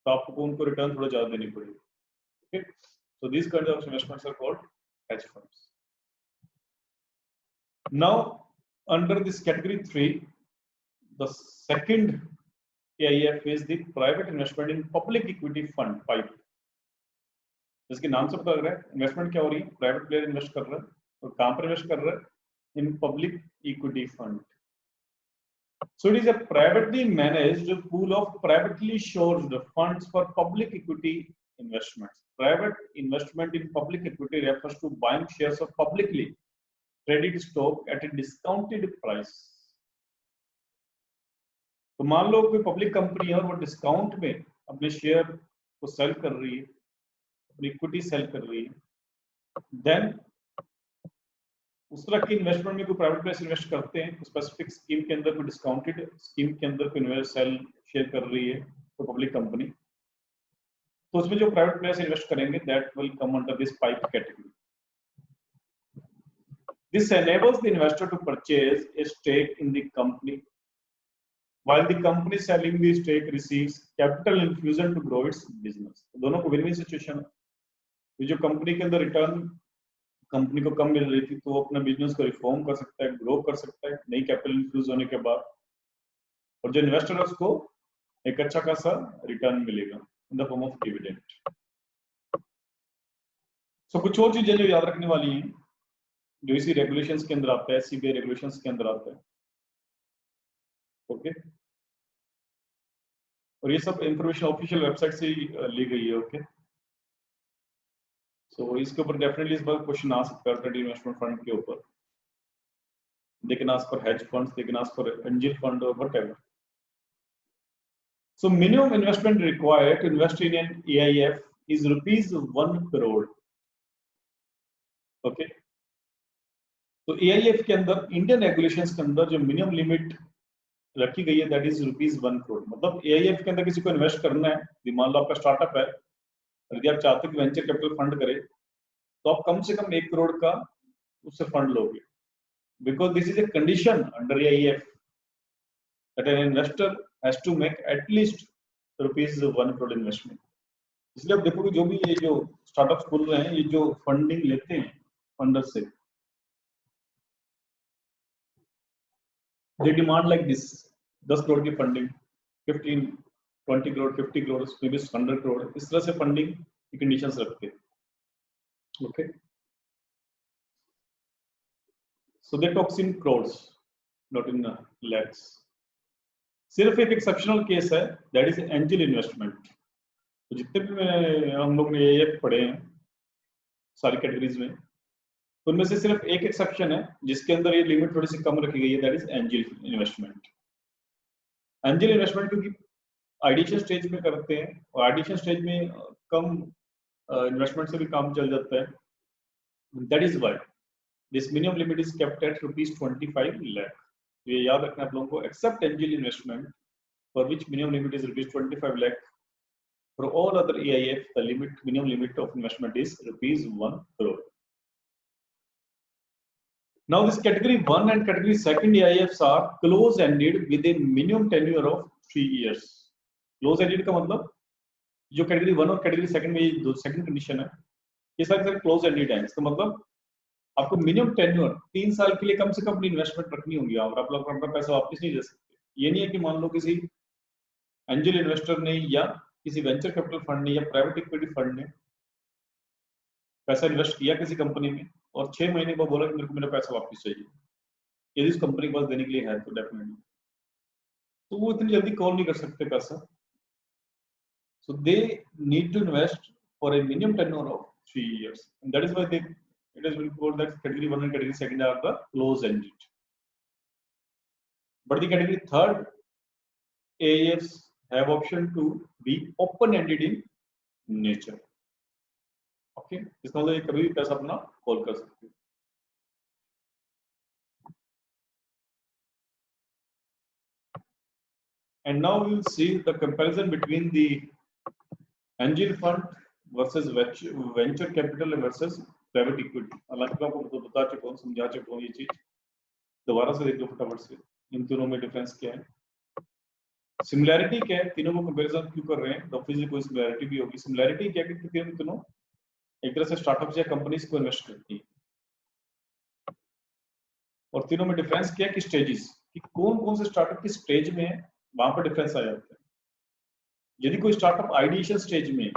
तो आपको उनको रिटर्न थोड़ा ज्यादा देनी पड़ेगी। Okay, so this kind of investments are called hedge funds. Now, under this category 3, the second AIF is the private investment in public equity fund (PIPE). जिसके नाम से पता लग रहा है इन्वेस्टमेंट क्या हो रही है, प्राइवेट प्लेयर इन्वेस्ट कर रहा है, और कहां पर इन्वेस्ट कर रहा है, in public equity fund. So it is a privately managed pool of privately sourced funds for public equity investments. Private investment in public equity refers to buying shares of publicly traded stock at a discounted price. तो मान लो कोई public company है और वो discount में अपने share को cell कर रही है, अपनी इक्विटी सेल कर रही है, देन उस तरह की इन्वेस्टमेंट में कोई प्राइवेट प्लेयर्स इन्वेस्ट करते हैं स्पेसिफिक स्कीम के अंदर, कोई डिस्काउंटेड स्कीम के अंदर कोई इन्वेस्ट सेल शेयर कर रही है तो पब्लिक कंपनी, तो उसमें जो प्राइवेट प्लेयर्स इन्वेस्ट करेंगे that will come under this pipe category. This enables the investor to purchase a stake in the company while the company selling the stake receives capital infusion to grow its business. तो दोनों को win win situation है। जो company के अंदर return company को कम मिल रही थी तो वो अपना बिजनेस को रिफॉर्म कर सकता है, ग्रो कर सकता है नई कैपिटल इन्फ्यूज होने के बाद, और जो इन्वेस्टर है उसको एक अच्छा खासा रिटर्न मिलेगा in the form of dividend. So कुछ और चीजें जो याद रखने वाली हैं जो इसी रेगुलेशंस के अंदर आता है, सीबीआई रेगुलेशंस के अंदर आता है। ओके, और ये सब इंफॉर्मेशन ऑफिशियल वेबसाइट से ली गई है। ओके, सो इसके ऊपर डेफिनेटली इस बार क्वेश्चन आ सकता है अल्टरनेटिव इन्वेस्टमेंट फंड के ऊपर। They can ask for hedge funds, they can ask for angel fund और whatever. So minimum investment required to invest in an AIF is ₹1 crore. Okay, तो AIF के अंदर इंडियन रेगुलेशंस के अंदर जो मिनिमम लिमिट रखी गई है दैट इज ₹1 करोड़। मतलब AIF के अंदर किसी को इन्वेस्ट करना है, मान लो आपका स्टार्टअप है, यदि आप चाहते हो कि वेंचर कैपिटल फंड करे तो आप कम से कम 1 करोड़ का उससे फंड लोगे, because this is a condition under AIF that an investor has to make at least ₹1 crore investment. इसलिए आप देखोगे जो भी ये जो स्टार्टअप्स खुल रहे हैं, ये जो फंडिंग लेते हैं फंडर से, they demand like this 10 crore की funding, 15, 20 crore, 50 crore, may be 100 crore, इस तरह से फंडिंग की कंडीशंस रखते हैं। Okay, so they talks in crores not in lakhs. सिर्फ एक एक्सेप्शनल केस है दैट इज एंजल इन्वेस्टमेंट। तो जितने भी हम लोग ने AIF पढ़े हैं सारी कैटेगरीज में, उनमें से सिर्फ एक एक्सेप्शन है जिसके अंदर ये लिमिट थोड़ी सी कम रखी गई है, that is angel investment. Angel investment क्योंकि आइडिएशन स्टेज में करते हैं और आइडिएशन स्टेज में कम इन्वेस्टमेंट से भी काम चल जाता है, that is why this minimum limit is kept at ₹25 lakh. तो ये याद रखना आप लोगों को, except angel investment for which minimum limit is ₹25 lakh, for all other AIF the minimum limit of investment is ₹1 crore. Now this category 1 and category 2 AIFs are close ended with a minimum tenure of 3 years. Close ended का मतलब जो category 1 और category 2 में ये दो second condition है, ये सारे क्लोज एंडेड है। इसका मतलब आपको मिनिमम टेन्योर 3 साल के लिए कम से कम अपनी इन्वेस्टमेंट रखनी होगी, और आप लोग अपना पैसा वापस नहीं ले सकते। ये नहीं है कि मान लो किसी एंजल इन्वेस्टर ने या किसी वेंचर कैपिटल फंड ने या प्राइवेट इक्विटी फंड ने पैसा इन्वेस्ट किया किसी कंपनी में और 6 महीने बाद बोला कि मेरे को मेरा पैसा वापस चाहिए, यदि उस कंपनी के पास देने के लिए है तो डेफिनेटली, तो वो इतनी जल्दी कॉल नहीं कर सकते पैसा। So they need to invest for a minimum tenure of 3 years, and that is why it has been called that category 1 and category 2 are the close-ended. But the category 3 AIFs have option to be open-ended in nature. Okay, इसका मतलब ये कभी भी पैसा अपना call कर सकते हैं। And now we will see the comparison between the angel fund versus venture capital versus private equity। हालांकि मैं आपको बता चुका हूँ, समझा चुका हूँ ये चीज, दोबारा से देख लो फटाफट से इन दोनों में डिफरेंस क्या है, सिमिलैरिटी क्या है, तीनों को कंपैरिजन क्यों कर रहे हैं, तो ऑब्वियसली कोई सिमिलैरिटी भी होगी। सिमिलैरिटी क्या है कि तीनों एक तरह से स्टार्टअप्स या कंपनीज को इन्वेस्ट करती है, और तीनों में डिफरेंस क्या है कि स्टेजेस, कि कौन कौन से स्टार्टअप की स्टेज में है, वहां पर डिफरेंस आ जाता है। यदि कोई स्टार्टअप आइडिएशन स्टेज में,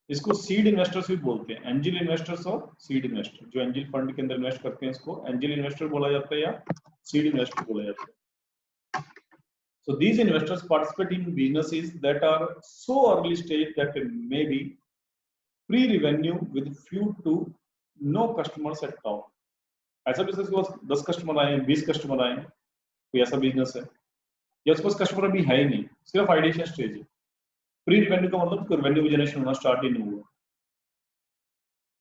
इसको सीड इन्वेस्टर्स भी बोलते हैं, एंजल इन्वेस्टर्स और सीड इन्वेस्टर, जो एंजल फंड के अंदर इन्वेस्ट करते हैं इसको एंजल इन्वेस्टर बोला जाता है या सीड इन्वेस्टर बोला जाता है। So these investors participate in businesses that are so early stage that may be pre-revenue with few to no customers at all। ऐसा बिजनेस के पास 10 कस्टमर आए, 20 कस्टमर आए, कोई ऐसा बिजनेस है या उसके पास कस्टमर अभी है ही नहीं, सिर्फ आइडिएशन स्टेज है। प्री रिवेन्यू का मतलब रेवेन्यू जनरेशन होना स्टार्ट ही नहीं हुआ,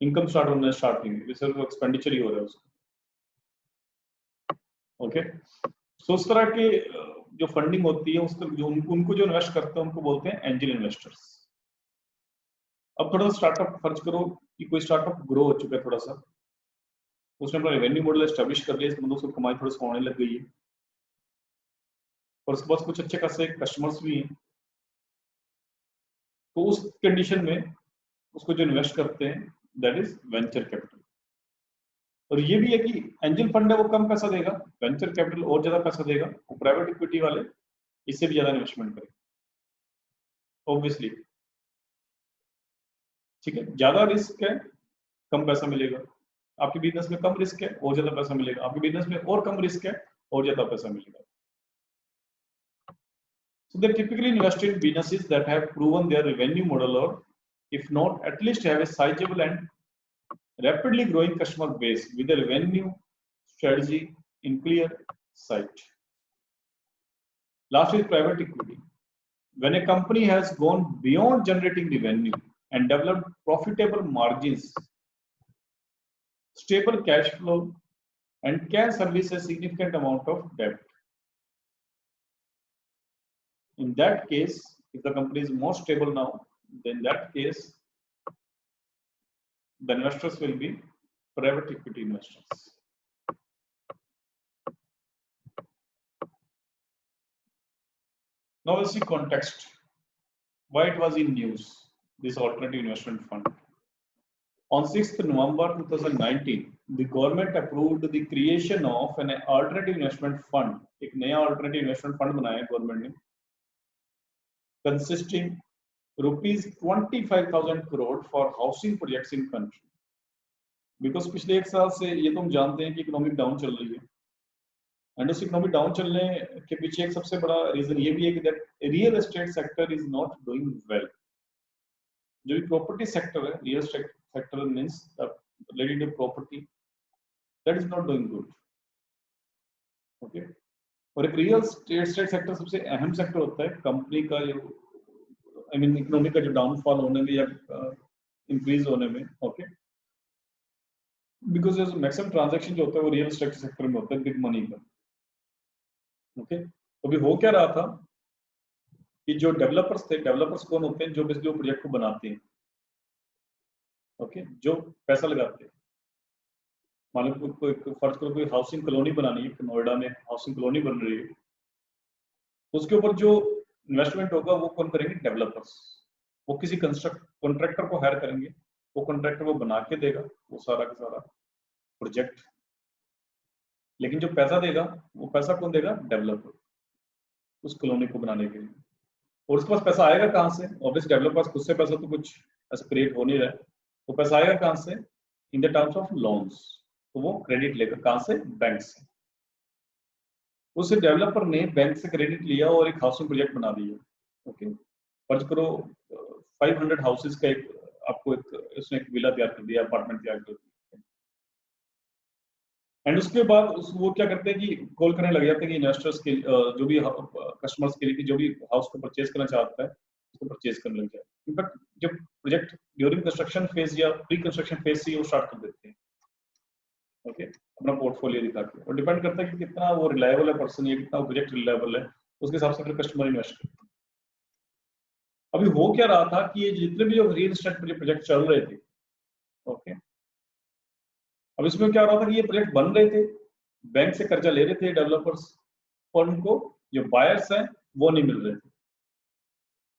इनकम स्टार्ट होना स्टार्ट नहीं हुई, सिर्फ एक्सपेंडिचर ही हो रहा है उसको। ओके, सो उस तरह के जो फंडिंग होती है उसको जो उनको जो इन्वेस्ट करते हैं उनको बोलते हैं एंजल इन्वेस्टर्स। अब थोड़ा सा स्टार्टअप फर्ज करो कि कोई स्टार्टअप ग्रो हो चुका है थोड़ा सा, उसने अपना रेवेन्यू मॉडल एस्टेब्लिश कर लिया, इसका मतलब उसको कमाई थोड़ी सी होने लग गई है, और उसके पास कुछ अच्छे खासे कस्टमर्स भी हैं, तो उस कंडीशन में उसको जो इन्वेस्ट करते हैं दैट इज वेंचर कैपिटल। और ये भी है कि एंजल फंड है वो कम पैसा देगा, वेंचर कैपिटल और ज्यादा पैसा देगा, वो प्राइवेट इक्विटी वाले इससे भी ज्यादा इन्वेस्टमेंट करेंगे ऑब्वियसली। ठीक है, ज्यादा रिस्क है कम पैसा मिलेगा, आपके बिजनेस में कम रिस्क है और ज्यादा पैसा मिलेगा, आपके बिजनेस में और कम रिस्क है और ज्यादा पैसा मिलेगा। So they typically invest in businesses that have proven their revenue model, or if not, at least have a sizable and rapidly growing customer base with a revenue strategy in clear sight. Last is private equity. When a company has gone beyond generating revenue and developed profitable margins, stable cash flow, and can service a significant amount of debt. In that case, if the company is more stable now, then in that case, the investors will be private equity investors. Now let's see context. Why it was in news, this alternative investment fund. On 6th November 2019, the government approved the creation of an alternative investment fund. एक नया alternative investment fund बनाया government ने, consisting ₹25,000 crore for housing projects in country. Because पिछले एक साल से ये तो हम जानते हैं कि इकोनॉमिक डाउन चल रही है, एंड उस इकोनॉमिक डाउन चलने के पीछे एक सबसे बड़ा रीजन ये भी है कि that real estate sector is not doing well. जो भी प्रॉपर्टी सेक्टर है, real estate sector means the related to property, that is not doing good. Okay, और एक रियल एस्टेट सेक्टर सबसे अहम सेक्टर होता है कंपनी का, जो आई मीन इकोनॉमी का जो डाउनफॉल होने में या इंक्रीज होने में। ओके, बिकॉज मैक्सिमम ट्रांजैक्शन जो होता है वो रियल एस्टेट सेक्टर में होता है, बिग मनी का। ओके, तो अभी हो क्या रहा था कि जो डेवलपर्स थे, डेवलपर्स कौन होते हैं, जो बेसिकली प्रोजेक्ट को बनाते हैं, ओके, जो पैसा लगाते हैं। मान लो कोई फर्ज करो कोई हाउसिंग कॉलोनी बनानी है, नोएडा में हाउसिंग कॉलोनी बन रही है, उसके ऊपर जो इन्वेस्टमेंट होगा वो कौन करेंगे? डेवलपर्स। वो किसी कॉन्ट्रैक्टर को हायर करेंगे, वो कॉन्ट्रैक्टर वो बना के देगा वो सारा का सारा प्रोजेक्ट, लेकिन जो पैसा देगा वो पैसा कौन देगा? डेवलपर, उस कॉलोनी को बनाने के लिए। और उसके पास पैसा आएगा कहाँ से? ऑब्वियसली डेवलपर्स खुद से पैसा तो कुछ ऐसा क्रिएट हो नहीं रहा है, तो पैसा आएगा कहाँ से? In the terms of loans. तो वो क्रेडिट लेगा कहाँ से? बैंक से। उस डेवलपर ने बैंक से क्रेडिट लिया और एक हाउसिंग प्रोजेक्ट बना दिया। ओके, फर्ज करो 500 हाउसेस का एक आपको एक उसने एक विला तैयार कर दिया, अपार्टमेंट तैयार कर दिया। एंड उसके बाद वो क्या करते हैं कि कॉल करने लग जाते हैं कि इन्वेस्टर्स के जो भी कस्टमर्स के लिए कि जो भी हाउस को परचेज करना चाहता है उसको परचेज करने लग जाए। इनफैक्ट जब प्रोजेक्ट ड्यूरिंग कंस्ट्रक्शन फेज या प्री कंस्ट्रक्शन फेज से वो स्टार्ट कर देते हैं। ओके, अपना पोर्टफोलियो दिखा के, और डिपेंड करता है कि कितना वो रिलायबल है पर्सन या कितना प्रोजेक्ट रिलायबल है, उसके हिसाब से फिर कस्टमर इन्वेस्ट करते हैं। अभी हो क्या रहा था कि ये जितने भी जो रियल एस्टेट प्रोजेक्ट चल रहे थे, ओके, अब इसमें क्या हो रहा था कि ये प्रोजेक्ट बन रहे थे, बैंक से कर्जा ले रहे थे डेवलपर्स, और उनको जो बायर्स हैं वो नहीं मिल रहे थे।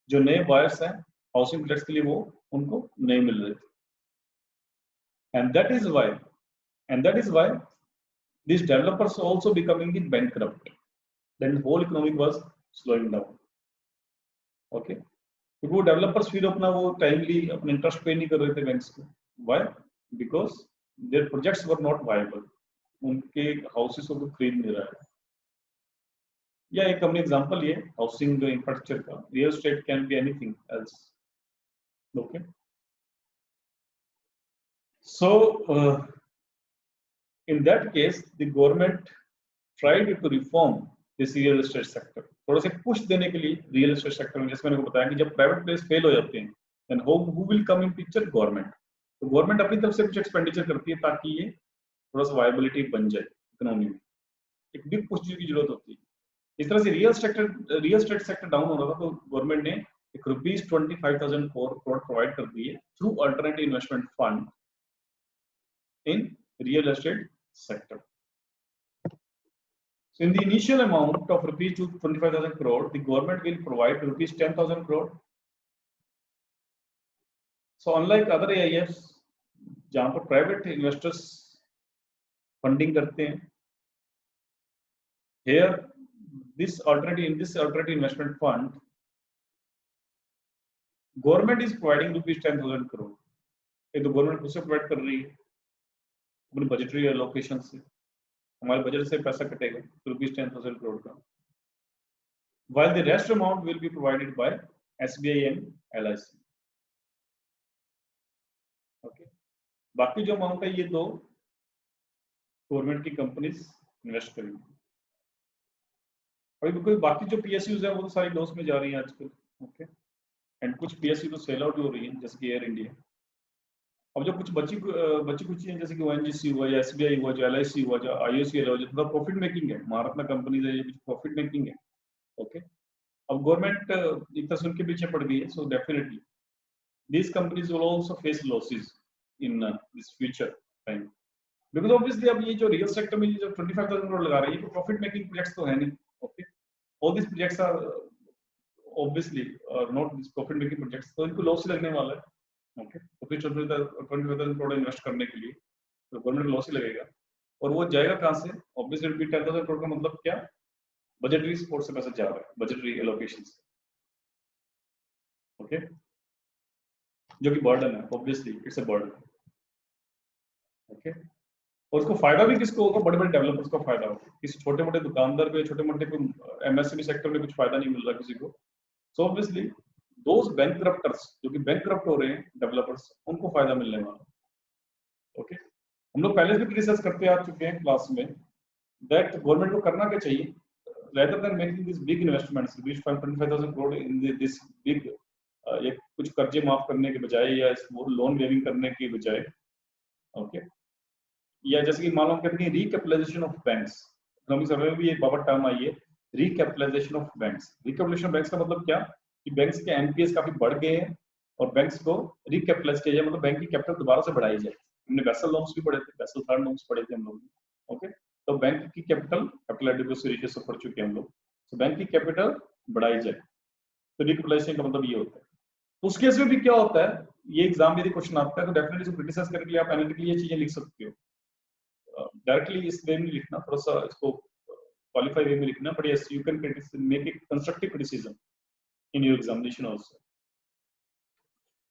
जो नए बायर्स हैं हाउसिंग प्रोजेक्ट्स के लिए वो उनको नहीं मिल रहे थे। And that is why these developers also becoming bankrupt, then whole economic was slowing down. Okay, क्योंकि वो डेवलपर्स फिर अपना वो टाइमली अपना इंटरेस्ट पे नहीं कर रहे थे बैंक्स को। Why? Because their projects were not viable, उनके हाउसेस को खरीद नहीं रहा है। या एक हमने एग्जांपल ये हाउसिंग इंफ्रास्ट्रक्चर का, real estate can be anything else. Okay, so in that case the government tried to reform this real estate sector, थोड़ा सा पुश देने के लिए रियल एस्टेट सेक्टर में। जैसे मैंने को बताया कि जब प्राइवेट प्लेस फेल हो जाते हैं then who will come in picture? Government. तो गवर्नमेंट अपनी तरफ से कुछ एक्सपेंडिचर करती है ताकि ये थोड़ा सा वायबिलिटी बन जाए इकोनॉमी में, एक बिग पुश की जरूरत होती है। इस तरह से रियल एस्टेट सेक्टर डाउन हो रहा था, तो गवर्नमेंट ने एक ₹25,000 करोड़ प्रोवाइड कर दिए through alternative investment fund in real estate sector. So in the initial amount of rupees 25,000 crore, the government will provide rupees 10,000 crore. So unlike other AIFs, जहाँ पर private investors funding करते हैं, here in this alternative investment fund, government is providing rupees 10,000 crore. ये तो government खुद से provide कर रही है अपनी बजटरी एलोकेशन से, हमारे बजट से पैसा कटेगा ₹10,000 करोड़ का, while the rest amount will be provided by SBI and LIC. Okay, बाकी जो अमाउंट है ये दो गवर्नमेंट की कंपनीज इन्वेस्ट करेंगी। अभी कोई बाकी जो PSUs है वो तो सारी लॉस में जा रही है आजकल। ओके, एंड कुछ PSU तो सेल आउट हो रही है जैसे कि एयर इंडिया। अब जो कुछ बची कुछ हैं जैसे कि ONGC हुआ या SBI हुआ, जो LIC हुआ, जो IOCL हुआ, जो थोड़ा प्रॉफिट मेकिंग है, महारत्ना कंपनीज है, ये कुछ प्रॉफिट मेकिंग है। ओके, अब गवर्नमेंट एक तरह से उनके पीछे पड़ गई है, so definitely these companies will also face losses in this future time, because obviously अब ये जो रियल सेक्टर में जो 25,000 करोड़ लगा रही है, तो प्रॉफिट मेकिंग प्रोजेक्ट्स तो है नहीं। Okay, all these projects are obviously not these profit making projects, तो इनको लॉस लगने वाला है। ओके, तो फिर 25,000 करोड़ इन्वेस्ट करने के लिए तो गवर्नमेंट लॉस ही लगेगा, और वो जाएगा कहाँ से? ऑब्वियसली 10,000 करोड़ का मतलब क्या? बजटरी सपोर्ट से पैसा जा रहा है, बजटरी एलोकेशन से। ओके, जो कि बर्डन है, obviously it's a burden. Okay, और उसको फायदा भी किसको होगा? बड़े बड़े डेवलपर्स को फायदा होगा, किसी छोटे मोटे दुकानदार को, छोटे मोटे MSME सेक्टर में कुछ फायदा नहीं मिल रहा किसी को। सो ऑब्वियसली दोस बैंकक्रप्टर्स जो कि बैंकक्रप्ट हो रहे हैं डेवलपर्स, उनको फायदा मिलने वाला। ओके, हम लोग पहले भी रिसर्च करते आ चुके हैं क्लास में दैट गवर्नमेंट को करना क्या चाहिए, rather than making these big investments, 25,000 crore in this big ये कुछ कर्जे माफ करने के बजाय या लोन वेविंग करने के बजाय, ओके, या जैसे कि मान लो कहते हैं recapitalisation of banks, economic survey में भी एक बाबा टर्म आई है, recapitalisation of banks. Recapitalisation of banks का मतलब क्या कि बैंक्स के NPS काफी बढ़ गए हैं, और बैंक्स को रिकैपिटलाइज किया जाए, मतलब बैंक की कैपिटल दोबारा से बढ़ाई जाए। हमने बेसल नॉर्म्स भी पढ़े थे, बेसल थर्ड नॉर्म्स पढ़े थे हम लोग। ओके, तो बैंक की कैपिटल एडिक्वेसी रेशियो से पढ़ चुके हैं हम लोग। तो बैंक की कैपिटल बढ़ाई जाए, तो रिकैपिटलाइजेशन का मतलब ये होता है। तो उस केस में भी क्या होता है, ये एग्जाम यदि क्वेश्चन आता है तो डेफिनेटली इसको क्रिटिसाइज करने के लिए आप एनालिटिकली ये चीजें लिख सकते हो। डायरेक्टली इस वे में लिखना, थोड़ा सा इसको क्वालिफाई वे में लिखना, but yes you can make a constructive criticism in your examination also.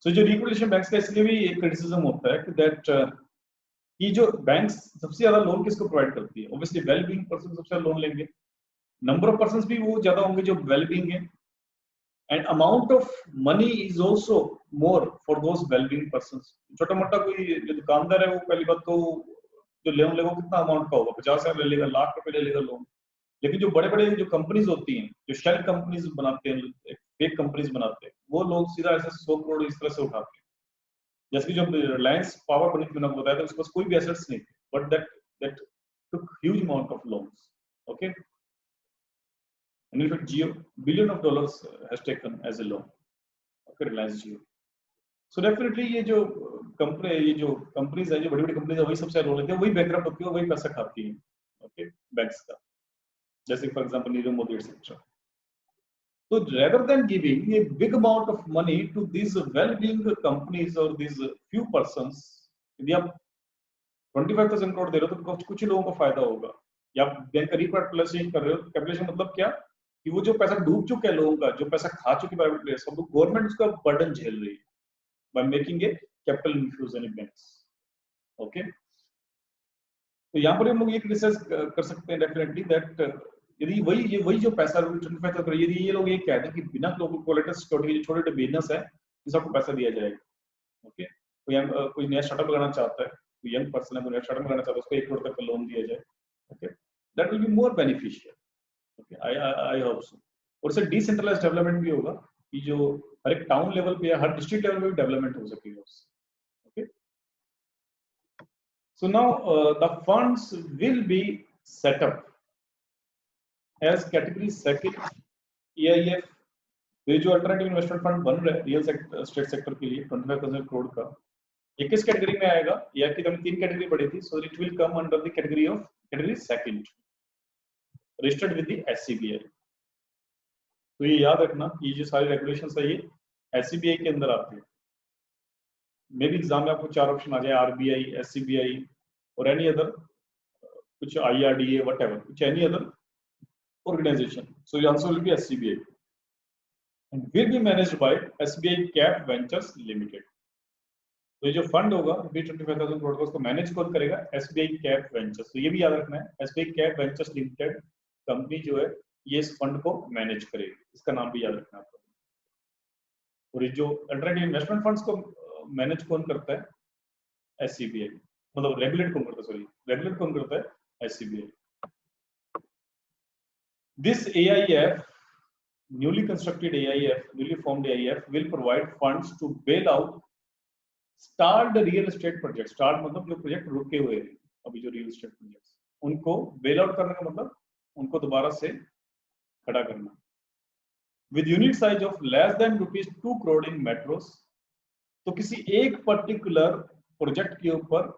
So जो रिकैपिटलाइजेशन बैंक्स का इसलिए भी एक क्रिटिसिज्म होता है कि दैट कि जो बैंक्स सबसे ज्यादा लोन किसको प्रोवाइड करती है, ऑब्वियसली वेल बीइंग पर्सन सबसे ज्यादा लोन लेंगे, नंबर ऑफ पर्संस भी वो ज्यादा होंगे जो वेल बीइंग है, and amount of money is also more for those well being persons. छोटा मोटा कोई जो दुकानदार है वो पहली बात तो जो लोन लेगा कितना अमाउंट का होगा, 50,000 ले लेगा, लाख रुपए ले लेगा लोन। लेकिन जो बड़े बड़े जो कंपनीज होती हैं, जो शेल कंपनीज बनाते हैं, फेक कंपनीज बनाते हैं, वो लोग सीधा ऐसे 100 करोड़ इस तरह से उठाते हैं। जैसे कि जो रिलायंस पावर बनी थी, मैंने आपको बताया था, उसके पास कोई भी एसेट्स नहीं थे, but that took huge amount of loans. Okay, and in fact Jio billion of dollars has taken as a loan, okay, Reliance Jio. So definitely ये जो कंपनीज है, जो बड़ी बड़ी कंपनीज है, वही सबसे लोन लेती है, वही बैंकरप्ट होती है, वही पैसा खाती है, ओके, बैंक्स का, जैसे for example Nirav Modi etcetera. So rather than giving a big amount of money to these well-being companies or these few persons, यदि आप 25,000 करोड़ दे रहे हो तो कुछ लोगों को फायदा होगा, या बैंक का रिकैपिटलाइजेशन कर रहे हो। कैपिटलाइजेशन मतलब क्या कि वो जो पैसा डूब चुका है लोगों का, जो पैसा खा चुके प्राइवेट प्लेयर्स, अब गवर्नमेंट उसका बर्डन झेल रही है by making a capital infusion in banks. Okay, तो यहाँ पर हम लोग ये क्रिटिसाइज कर सकते हैं डेफिनेटली दैट यदि वही जो पैसा 25 करोड़, यदि ये लोग ये कहते हैं कि बिना कोलेटरल सिक्योरिटी के छोटे छोटे बिजनेस है इस सबको पैसा दिया जाएगा। ओके, कोई नया स्टार्टअप लगाना चाहता है, कोई यंग पर्सन है, कोई नया स्टार्टअप लगाना चाहता है, उसको 1 करोड़ तक का लोन दिया जाए। Okay, that will be more beneficial. Okay, I hope so. और इससे डिसेंट्रलाइज्ड डेवलपमेंट भी होगा कि जो हर एक टाउन लेवल पे या हर डिस्ट्रिक्ट लेवल पे भी डेवलपमेंट हो सकेगा उससे। Okay, so now the funds will be set up as category second EIF। ये जो अल्टरनेटिव इन्वेस्टमेंट फंड बन रहा है रियल एस्टेट सेक्टर के लिए 25,000 करोड़ का, ये किस कैटेगरी में आएगा, या कि हमने 3 कैटेगरी पढ़ी थी, so it will come under the category second registered with the SCBI। तो ये याद रखना कि ये सारी रेगुलेशंस है ये SCBI के अंदर आती है। मे भी एग्जाम में आपको 4 ऑप्शन आ जाए, RBI, SCBI और एनी अदर, कुछ IRDA व्हाटएवर, कुछ any other organization. So the answer will be SCBI and will be managed by SBI Cap Ventures Limited. तो ये जो फंड होगा 25,000 करोड़ का, उसको मैनेज कौन करेगा, SBI Cap Ventures। तो ये भी याद रखना है, SBI Cap Ventures Limited company जो है ये इस फंड को मैनेज करेगी, इसका नाम भी याद रखना आपको। और ये जो अल्टरनेटिव इन्वेस्टमेंट फंड्स को मैनेज कौन करता है, SCBI, मतलब रेगुलेट कौन करता है, सॉरी रेगुलेट कौन करता है, SCBI। This AIF, newly constructed AIF, newly formed AIF will provide funds to bail out stalled real estate projects। stalled मतलब जो प्रोजेक्ट रुके हुए हैं अभी, जो रियल एस्टेट प्रोजेक्ट्स, उनको बेल आउट करने का मतलब उनको दोबारा से खड़ा करना। With unit size of less than ₹2 crore in metros, तो किसी एक पर्टिकुलर प्रोजेक्ट के ऊपर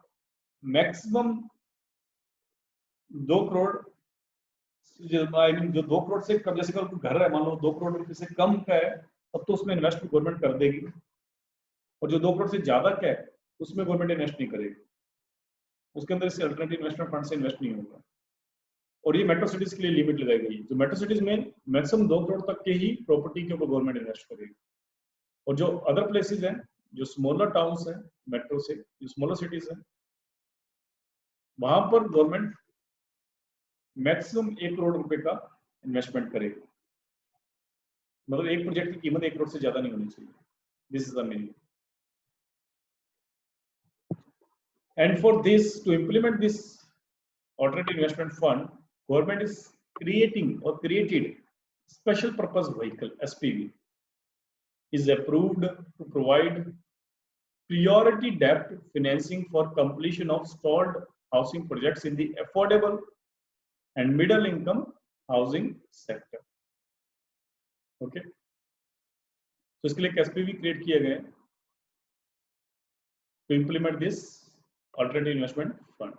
मैक्सिमम 2 करोड़, आई मीन जो 2 करोड़ से कम, जैसे कि घर है मान लो 2 करोड़ रुपए से कम का है, तब तो उसमें इन्वेस्ट गवर्नमेंट कर देगी, और जो 2 करोड़ से ज्यादा का है उसमें गवर्नमेंट इन्वेस्ट नहीं करेगी, उसके अंदर इस अल्टरनेटिव इन्वेस्टमेंट फंड से इन्वेस्ट नहीं होगा। और ये मेट्रो सिटीज के लिए लिमिट लगाई गई है, जो मेट्रो सिटीज में मैक्सिमम 2 करोड़ तक के ही प्रॉपर्टी के ऊपर गवर्नमेंट इन्वेस्ट करेगी, और जो अदर प्लेसेज हैं, जो स्मॉलर टाउन्स हैं मेट्रो से, जो स्मॉलर सिटीज हैं, वहां पर गवर्नमेंट मैक्सिमम 1 करोड़ रुपए का इन्वेस्टमेंट करेगा, मतलब एक प्रोजेक्ट की कीमत 1 करोड़ से ज्यादा नहीं होनी चाहिए। This is the meaning. And for this, to implement this alternative investment fund, government is created special purpose vehicle SPV is approved to provide priority debt financing for completion of stalled housing projects in the affordable and middle income housing sector. Okay, तो इसके लिए एक SPV create किया गया है to implement this alternative investment fund.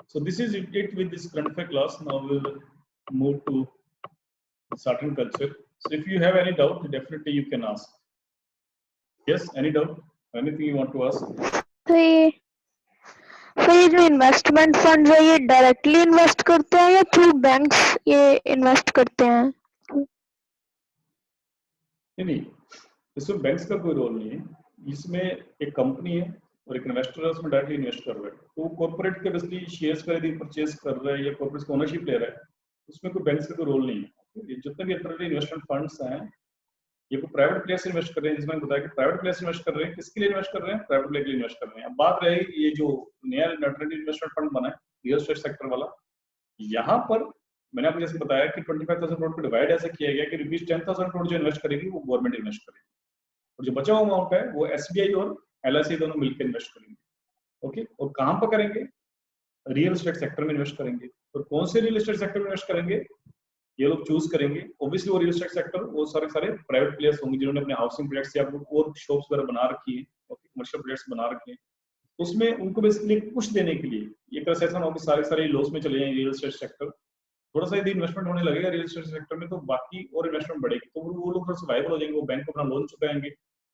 So this is it with this current affair class. Now we will move to certain culture. So if you have any doubt, definitely you can ask. Yes, any doubt? Anything you want to ask? तो ये जो investment fund है ये directly invest करते हैं या through banks ये invest करते हैं? नहीं, इसमें बैंक्स का कोई रोल नहीं है। इसमें एक कंपनी है और एक इन्वेस्टर है, उसमें डायरेक्टली इन्वेस्ट कर रहा है। तो कॉर्पोरेट के बेसिकली शेयर्स खरीदी परचेज कर रहा है या कॉर्पोरेट का ओनरशिप ले रहा है, उसमें कोई बैंक्स का कोई रोल नहीं है। जितने भी अल्टरनेटिव इन्वेस्टमेंट फंड्स हैं ये कोई प्राइवेट प्लेयर्स इन्वेस्ट कर रहे हैं, जिसमें बताया कि प्राइवेट प्लेयर्स इन्वेस्ट कर रहे हैं। किसके लिए इन्वेस्ट कर रहे हैं? प्राइवेट प्लेयर के लिए इन्वेस्ट कर रहे हैं। अब बात रही ये जो नया अल्टरनेटिव इन्वेस्टमेंट फंड बना है रियल एस्टेट सेक्टर वाला, यहाँ पर मैंने आपको जैसे बताया कि 25,000 करोड़ को डिवाइड ऐसे किया गया कि ₹10,000 करोड़ जो इन्वेस्ट करेगी वो गवर्नमेंट इन्वेस्ट करेगी और जो बचा हुआ अमाउंट है वो एसबीआई और एलआईसी दोनों मिलकर इन्वेस्ट करेंगे। ओके, और कहां पर करेंगे? रियल एस्टेट सेक्टर में इन्वेस्ट करेंगे। और कौन से रियल एस्टेट सेक्टर में इन्वेस्ट करेंगे ये लोग चूज करेंगे। ऑब्वियसली वो रियल एस्टेट सेक्टर वो सारे प्राइवेट प्लेयर्स होंगे जिन्होंने अपने हाउसिंग प्रोजेक्ट्स या और शॉप्स वगैरह बना रखी है और कमर्शियल प्रोजेक्ट्स बना रखे हैं। उसमें उनको बेसिकली कुछ देने के लिए ये तरह से ऐसा ना हो कि सारे लॉस में चले जाएंगे रियल एस्टेट सेक्टर। थोड़ा सा यदि इन्वेस्टमेंट होने लगेगा रियल एस्टेट सेक्टर में तो बाकी और इन्वेस्टमेंट बढ़ेगी, तो वो लोग थोड़ा सा वायबल हो जाएंगे। वो बैंक को अपना लोन चुकाएंगे,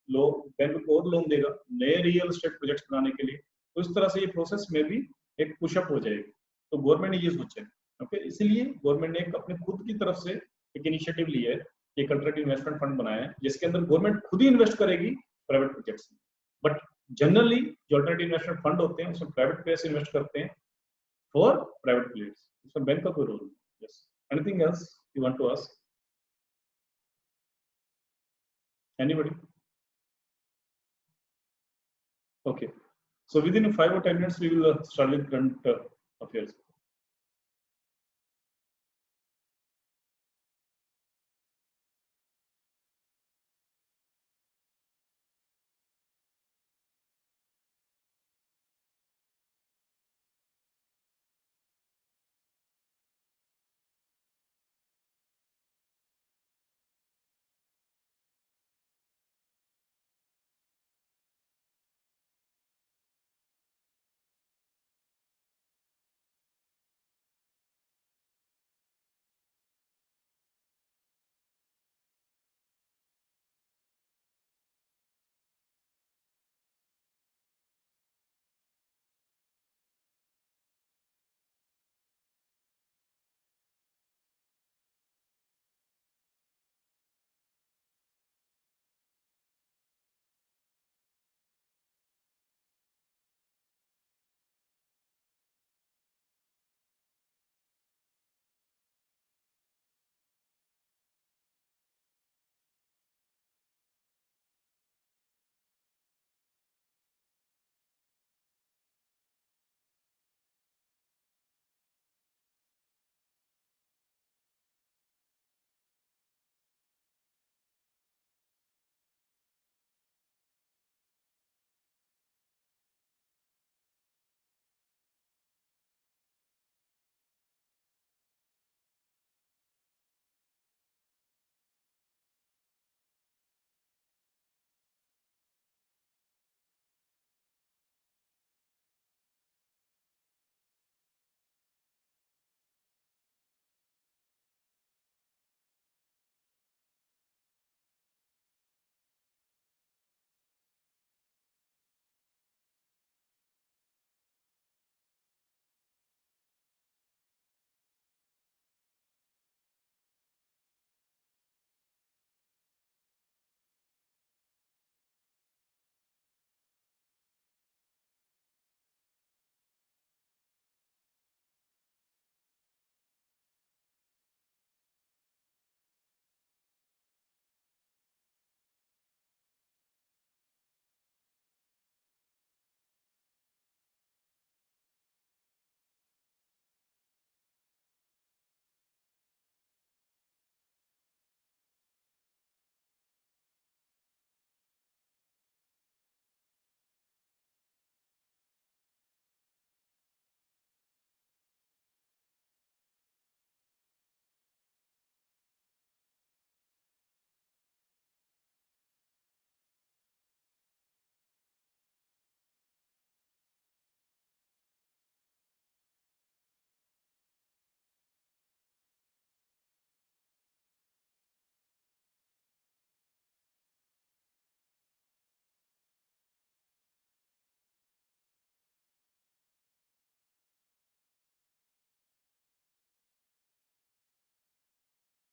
बैंक को और लोन देगा नए रियल एस्टेट प्रोजेक्ट बनाने के लिए। तो इस तरह से ये प्रोसेस में भी एक पुशअप हो जाएगी। तो गवर्नमेंट ने ये सोचा है, ओके, इसीलिए गवर्नमेंट ने एक अपने खुद की तरफ से एक इनिशिएटिव लिया है, एक अल्टरनेटिव इन्वेस्टमेंट फंड बनाया है जिसके अंदर गवर्नमेंट खुद ही इन्वेस्ट करेगी प्राइवेट प्रोजेक्ट्स में। बट जनरली जो अल्टरनेटिव इन्वेस्टमेंट फंड होते हैं उसमें प्राइवेट प्लेयर्स इन्वेस्ट करते हैं फॉर प्राइवेट प्लेयर्स, इसमें बैंक का कोई रोल नहीं। Yes, anything else you want to ask? Anybody? Okay, so within 5 or 10 minutes we will start with current affairs.